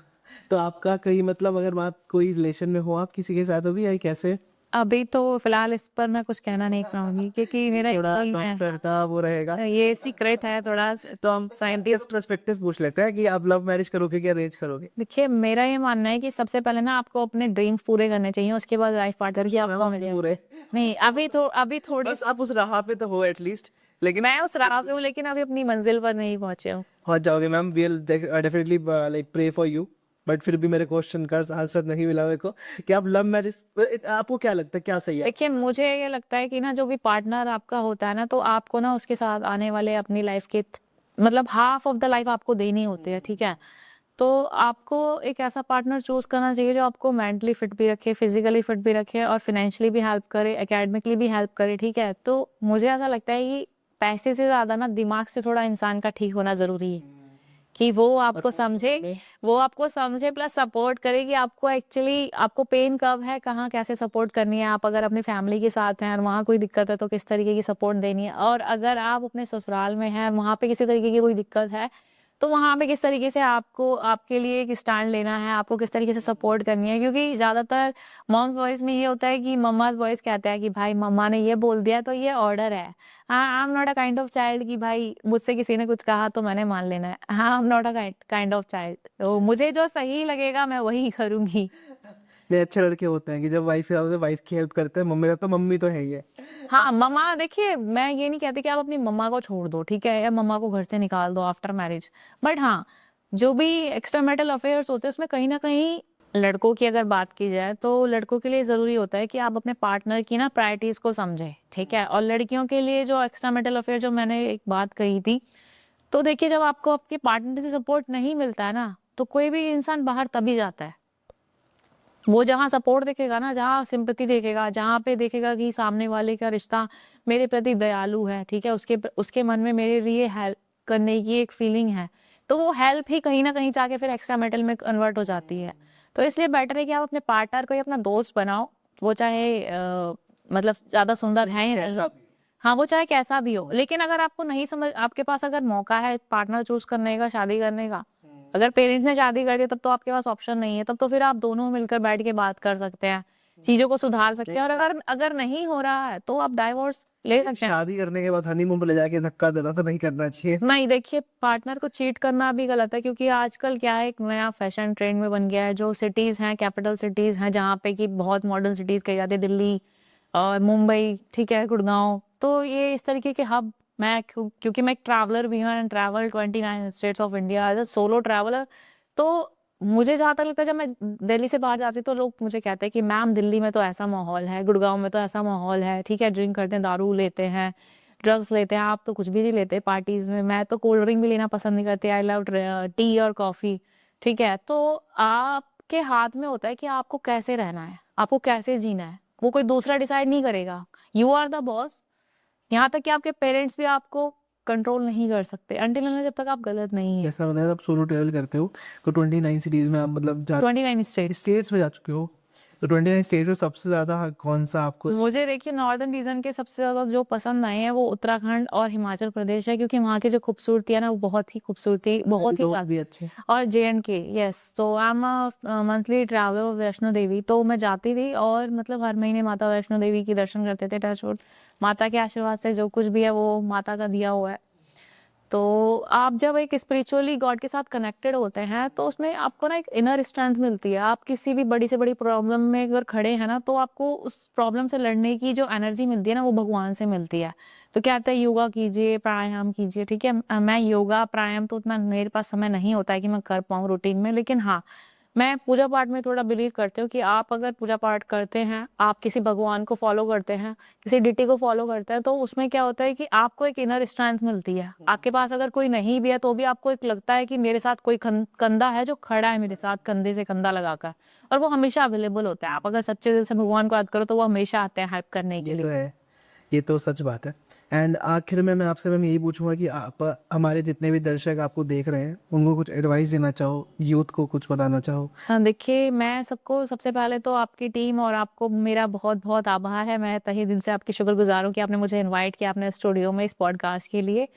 तो आपका कहीं मतलब अगर आप कोई रिलेशन में हो आप किसी के साथ अभी, या कैसे? अभी तो फिलहाल इस पर मैं कुछ कहना नहीं चाहूँगी क्योंकि मेरा थोड़ा स्कूल में डॉक्टर का वो रहेगा। ये सीक्रेट है थोड़ा तो हम इस साइंटिस्ट। पर्सपेक्टिव पूछ लेते हैं कि आप लव मैरिज करोगे कि अरेंज करोगे? देखिए मेरा ये मानना है कि सबसे पहले ना आपको अपने ड्रीम्स पूरे करने चाहिए, उसके बाद लाइफ पार्टनर की मैम आपको आप मिलेगा। पूरे, नहीं, अभी थोड़ी बस आप उस राह पे तो हो एटलीस्ट, लेकिन मैं उस राह पे हूँ लेकिन अभी अपनी मंजिल पर नहीं पहुँचे हूँ। पहुंच जाओगे ma'am. Will definitely like pray for you. But फिर भी मेरे क्वेश्चन का आंसर नहीं मिला मेरे को कि आप लव मैरिज, आपको क्या लगता है क्या सही है? देखिए मुझे ये लगता है कि ना जो भी पार्टनर आपका होता है ना, तो आपको ना उसके साथ आने वाले अपनी लाइफ के मतलब हाफ ऑफ द लाइफ आपको देनी होती है, ठीक है। तो आपको एक ऐसा पार्टनर चूज करना चाहिए जो आपको मेंटली फिट भी रखे, फिजिकली फिट भी रखे और फाइनेंशियली भी हेल्प करे, एकेडमिकली भी हेल्प करे, ठीक है। तो मुझे ऐसा लगता है कि पैसे से ज्यादा ना दिमाग से थोड़ा इंसान का ठीक होना जरूरी है कि वो और आपको समझे, वो आपको समझे प्लस सपोर्ट करे कि आपको एक्चुअली आपको पेन कब है, कहाँ कैसे सपोर्ट करनी है। आप अगर अपनी फैमिली के साथ हैं और वहाँ कोई दिक्कत है तो किस तरीके की सपोर्ट देनी है, और अगर आप अपने ससुराल में हैं वहाँ पे किसी तरीके की कोई दिक्कत है तो वहाँ पे किस तरीके से आपको आपके लिए एक स्टैंड लेना है, आपको किस तरीके से सपोर्ट करनी है। क्योंकि ज़्यादातर मॉम वॉइस में ये होता है कि मम्माज वॉइस कहते हैं कि भाई मम्मा ने ये बोल दिया तो ये ऑर्डर है। हाँ, आई am not a kind of child कि भाई मुझसे किसी ने कुछ कहा तो मैंने मान लेना है। हाँ, आई am not a kind of child, तो मुझे जो सही लगेगा मैं वही करूँगी। नहीं, अच्छे लड़के होते हैं कि जब वाइफ की हेल्प करते हैं। मम्मी का तो मम्मी तो है ही है। हाँ, मम्मा देखिए मैं ये नहीं कहती कि आप अपनी मम्मा को छोड़ दो, ठीक है, या मम्मा को घर से निकाल दो आफ्टर मैरिज। बट हाँ, जो भी एक्स्ट्रा मैरिटल अफेयर्स होते हैं उसमें कहीं न कहीं लड़कों की अगर बात की जाए तो लड़कों के लिए ज़रूरी होता है कि आप अपने पार्टनर की ना प्रायोरिटीज़ को समझें, ठीक है? और लड़कियों के लिए जो एक्स्ट्रा मैरिटल अफेयर जो मैंने एक बात कही थी, तो देखिए जब आपको आपके पार्टनर से सपोर्ट नहीं मिलता है ना, तो कोई भी इंसान बाहर तभी जाता है। वो जहाँ सपोर्ट देखेगा ना, जहाँ सिंपैथी देखेगा, जहाँ पे देखेगा कि सामने वाले का रिश्ता मेरे प्रति दयालु है, ठीक है? उसके मन में मेरे लिए हेल्प करने की एक फीलिंग है, तो वो हेल्प ही कहीं न कहीं जाके फिर एक्स्ट्रा मैरिटल में कन्वर्ट हो जाती है। तो इसलिए बेटर है कि आप अपने पार्टनर को ही अपना दोस्त बनाओ, वो चाहे मतलब ज़्यादा सुंदर है या ऐसा भी। हाँ, वो चाहे कैसा भी हो। लेकिन अगर आपको नहीं समझ, आपके पास अगर मौका है पार्टनर चूज़ करने का, शादी करने का, अगर पेरेंट्स ने शादी कर दी तब तो आपके पास ऑप्शन नहीं है, तब तो फिर आप दोनों मिलकर बैठ के बात कर सकते हैं, चीज़ों को सुधार सकते हैं, और अगर अगर नहीं हो रहा है तो आप डाइवोर्स ले सकते हैं। शादी करने के बाद हनीमून पे ले जाके धक्का देना तो नहीं करना चाहिए। नहीं, देखिए पार्टनर को चीट करना भी गलत है क्योंकि आजकल क्या है, एक नया फैशन ट्रेंड में बन गया है। जो सिटीज़ हैं, कैपिटल सिटीज़ हैं जहाँ पे कि बहुत मॉडर्न सिटीज़ कही जाती है, दिल्ली और मुंबई, ठीक है, गुड़गाँव, तो ये इस तरीके के हब, क्योंकि मैं एक ट्रैवलर भी हूँ and travel 29 states of India as a solo traveller, तो मुझे जहाँ तक लगता है जब मैं दिल्ली से बाहर जाती हूँ तो लोग मुझे कहते हैं कि मैम दिल्ली में तो ऐसा माहौल है, गुड़गाँव में तो ऐसा माहौल है, ठीक है, ड्रिंक करते हैं, दारू लेते हैं, ड्रग्स लेते हैं, आप तो कुछ भी नहीं लेते पार्टीज़ में, मैं तो कोल्ड ड्रिंक भी लेना पसंद नहीं करती, आई लव टी और कॉफ़ी, ठीक है? तो आपके हाथ में होता है कि आपको कैसे रहना है, आपको कैसे जीना है, वो कोई दूसरा डिसाइड नहीं करेगा, यू आर द बॉस। यहाँ तक कि आपके पेरेंट्स भी आपको कंट्रोल नहीं कर सकते अनटिल अनलेस जब तक आप गलत नहीं है। जैसा बताया आप सोलो ट्रैवल करते हो, तो 29 सिटीज में आप मतलब जा 29 स्टेट्स। स्टेट्स में जा चुके हो। तो 29 स्टेट में सबसे ज़्यादा कौन सा आपको मुझे देखिए नॉर्दर्न रीजन के सबसे ज़्यादा जो पसंद आए हैं वो उत्तराखंड और हिमाचल प्रदेश है, क्योंकि वहाँ की जो खूबसूरती है ना वो बहुत ही खूबसूरती, बहुत ही लोग ज़्यादा। भी अच्छे? और JNK, यस, तो I am a monthly traveller Vaishno Devi, तो मैं जाती थी और मतलब हर महीने माता वैष्णो देवी की दर्शन करते थे। टच वुड, माता के आशीर्वाद से जो कुछ भी है वो माता का दिया हुआ है। तो आप जब एक स्पिरिचुअली गॉड के साथ कनेक्टेड होते हैं तो उसमें आपको ना एक इनर स्ट्रेंथ मिलती है। आप किसी भी बड़ी से बड़ी प्रॉब्लम में अगर खड़े हैं ना, तो आपको उस प्रॉब्लम से लड़ने की जो एनर्जी मिलती है ना वो भगवान से मिलती है। तो क्या कहते हैं, योगा कीजिए, प्राणायाम कीजिए, ठीक है। मैं योगा प्राणायाम तो उतना मेरे पास समय नहीं होता है कि मैं कर पाऊँ रूटीन में, लेकिन हाँ, मैं पूजा पाठ में थोड़ा बिलीव करती हूँ कि आप अगर पूजा पाठ करते हैं, आप किसी भगवान को फॉलो करते हैं, किसी डिटी को फॉलो करते हैं, तो उसमें क्या होता है कि आपको एक इनर स्ट्रेंथ मिलती है। आपके पास अगर कोई नहीं भी है तो भी आपको एक लगता है कि मेरे साथ कोई कंधा है जो खड़ा है मेरे साथ कंधे से कंधा लगाकर, और वो हमेशा अवेलेबल होता है। आप अगर सच्चे दिल से भगवान को याद करो तो वो हमेशा आते हैं हेल्प करने के ये लिए। तो है, ये तो सच बात है। एंड आखिर में मैं आपसे मैम यही पूछूंगा कि आप हमारे जितने भी दर्शक आपको देख रहे हैं उनको कुछ एडवाइस देना चाहो, यूथ को कुछ बताना चाहो? हाँ, देखिए मैं सबको सबसे पहले तो आपकी टीम और आपको मेरा बहुत-बहुत आभार है। मैं तहे दिल से आपकी शुक्रगुज़ार हूँ कि आपने मुझे इनवाइट किया अपने स्टूडियो में इस पॉडकास्ट के लिए,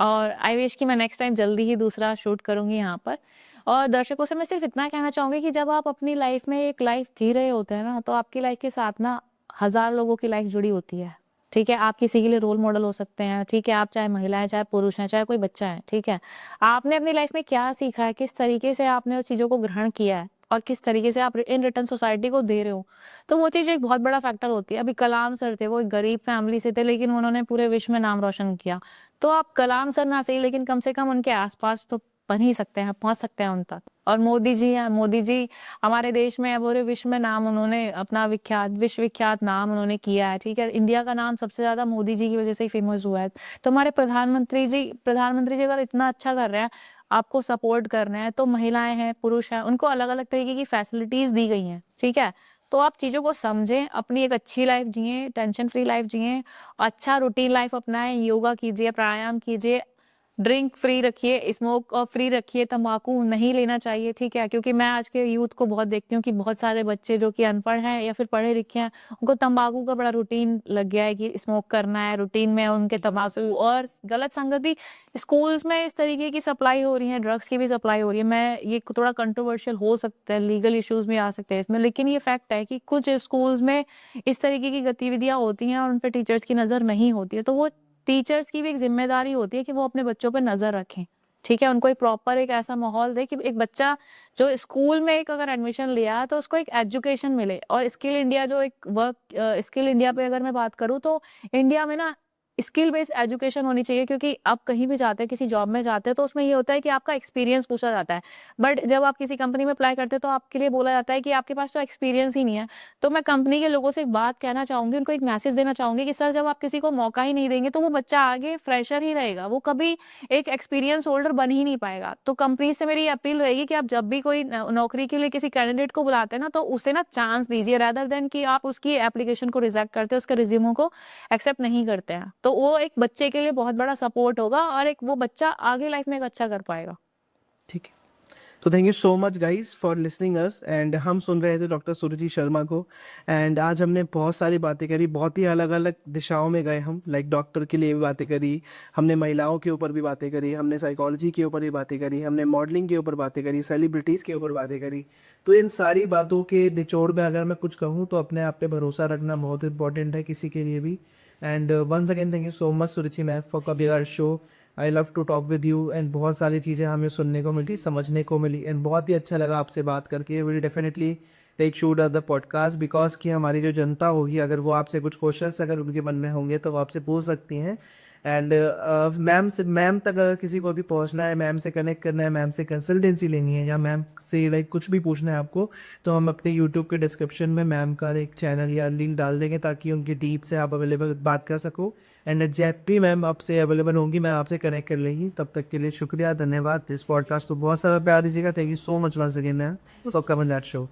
और आई विश कि मैं नेक्स्ट टाइम जल्दी ही दूसरा शूट करूँगी यहाँ पर। और दर्शकों से मैं सिर्फ इतना कहना चाहूँगी कि जब आप अपनी लाइफ़ में एक लाइफ़ जी रहे होते हैं ना, तो आपकी लाइफ़ के साथ ना हज़ार लोगों की लाइफ़ जुड़ी होती है। ठीक है? आप किसी के लिए रोल मॉडल हो सकते हैं, ठीक है? आप चाहे महिला हैं, चाहे पुरुष हैं, चाहे कोई बच्चा है, ठीक है? आपने अपनी लाइफ़ में क्या सीखा है, किस तरीके से आपने उस चीज़ों को ग्रहण किया है और किस तरीके से आप इन रिटर्न सोसाइटी को दे रहे हो, तो वो चीज़ एक बहुत बड़ा फैक्टर होती है। अभी कलाम सर थे, वो एक गरीब फैमिली से थे, लेकिन उन्होंने पूरे विश्व में नाम रोशन किया। तो आप कलाम सर ना सही, लेकिन कम से कम उनके आस-पास तो बन ही सकते हैं, पहुँच सकते हैं उन तक। और मोदी जी हैं, मोदी जी हमारे देश में पूरे विश्व में नाम उन्होंने अपना विश्व विख्यात नाम उन्होंने किया है, ठीक है? इंडिया का नाम सबसे ज़्यादा मोदी जी की वज़ह से ही फ़ेमस हुआ है। तो हमारे प्रधानमंत्री जी अगर इतना अच्छा कर रहे हैं, आपको सपोर्ट कर रहे हैं, तो महिलाएँ हैं, पुरुष हैं, उनको अलग-अलग तरीके की फैसिलिटीज़ दी गई हैं, ठीक है? तो आप चीज़ों को समझें, अपनी एक अच्छी लाइफ़ जिएँ, टेंशन फ्री लाइफ़ जिएँ, अच्छा रूटीन लाइफ़ अपनाएँ, योगा कीजिए, प्राणायाम कीजिए, ड्रिंक फ्री रखिए, स्मोक फ्री रखिए, तम्बाकू नहीं लेना चाहिए, ठीक है? क्योंकि मैं आज के यूथ को बहुत देखती हूँ कि बहुत सारे बच्चे जो कि अनपढ़ हैं या फिर पढ़े लिखे हैं, उनको तम्बाकू का बड़ा रूटीन लग गया है कि स्मोक करना है, रूटीन में उनके तम्बाकू और गलत संगति। स्कूल्स में इस तरीके की सप्लाई हो रही है, ड्रग्स की भी सप्लाई हो रही है। मैं ये थोड़ा कंट्रोवर्शियल हो सकता है, लीगल इश्यूज़ भी आ सकते हैं इसमें, लेकिन ये फैक्ट है कि कुछ स्कूल्स में इस तरीके की गतिविधियाँ होती हैं और उन पे टीचर्स की नज़र नहीं होती है। तो वो टीचर्स की भी एक ज़िम्मेदारी होती है कि वो अपने बच्चों पे नज़र रखें, ठीक है? उनको एक प्रॉपर एक ऐसा माहौल दें कि एक बच्चा जो स्कूल में एक अगर एडमिशन लिया है तो उसको एक एजुकेशन मिले। और स्किल इंडिया जो एक स्किल इंडिया पे अगर मैं बात करूँ, तो इंडिया में ना स्किल बेस्ड एजुकेशन होनी चाहिए, क्योंकि आप कहीं भी जाते हैं, किसी जॉब में जाते हैं, तो उसमें ये होता है कि आपका एक्सपीरियंस पूछा जाता है। बट जब आप किसी कंपनी में अप्लाई करते हैं तो आपके लिए बोला जाता है कि आपके पास तो एक्सपीरियंस ही नहीं है। तो मैं कंपनी के लोगों से एक बात कहना चाहूँगी, उनको एक मैसेज देना चाहूँगी कि सर, जब आप किसी को मौका ही नहीं देंगे तो वो बच्चा आगे फ्रेशर ही रहेगा, वो कभी एक एक्सपीरियंस होल्डर बन ही नहीं पाएगा। तो कंपनी से मेरी अपील रहेगी कि आप जब भी कोई नौकरी के लिए किसी कैंडिडेट को बुलाते हैं ना, तो उसे ना चांस दीजिए, रेदर देन कि आप उसकी एप्लीकेशन को रिजेक्ट करते हैं, उसके रिज्यूम को एक्सेप्ट नहीं करते हैं। तो वो एक बच्चे के लिए बहुत बड़ा सपोर्ट होगा और एक वो बच्चा आगे लाइफ में एक अच्छा कर पाएगा। ठीक है। तो thank you so much guys for listening us. And हम सुन रहे थे डॉक्टर सुरुचि शर्मा को। एंड आज हमने बहुत सारी बातें करी, बहुत ही अलग अलग दिशाओं में गए हम। लाइक डॉक्टर के लिए भी बातें करी, हमने महिलाओं के ऊपर भी बातें करी, हमने साइकोलॉजी के ऊपर भी बातें करी, हमने मॉडलिंग के ऊपर बातें करी, सेलिब्रिटीज़ के ऊपर बातें करी। तो इन सारी बातों के निचोड़ में अगर मैं कुछ कहूँ तो अपने आप पे भरोसा रखना बहुत इंपॉर्टेंट है किसी के लिए भी। And once again thank you so much Suruchi ma'am for coming our show. I love to talk with you. And बहुत सारी चीज़ें हमें सुनने को मिली, समझने को मिली, एंड बहुत ही अच्छा लगा आपसे बात करके। Will definitely take shoot of the podcast because कि हमारी जो जनता होगी, अगर वो आपसे कुछ क्वेश्चंस अगर उनके मन में होंगे तो वो आपसे पूछ सकती हैं। एंड मैम तक अगर किसी को भी पहुंचना है, मैम से कनेक्ट करना है, मैम से कंसल्टेंसी लेनी है, या मैम से लाइक कुछ भी पूछना है आपको, तो हम अपने यूट्यूब के डिस्क्रिप्शन में मैम का एक चैनल या लिंक डाल देंगे ताकि उनकी डीप से आप अवेलेबल बात कर सको। एंड जब भी मैम आपसे अवेलेबल होंगी, मैं आपसे कनेक्ट कर लेंगी। तब तक के लिए शुक्रिया, धन्यवाद। इस पॉडकास्ट को बहुत सारा प्यार दीजिएगा। Thank you so much once again ma'am for coming that show.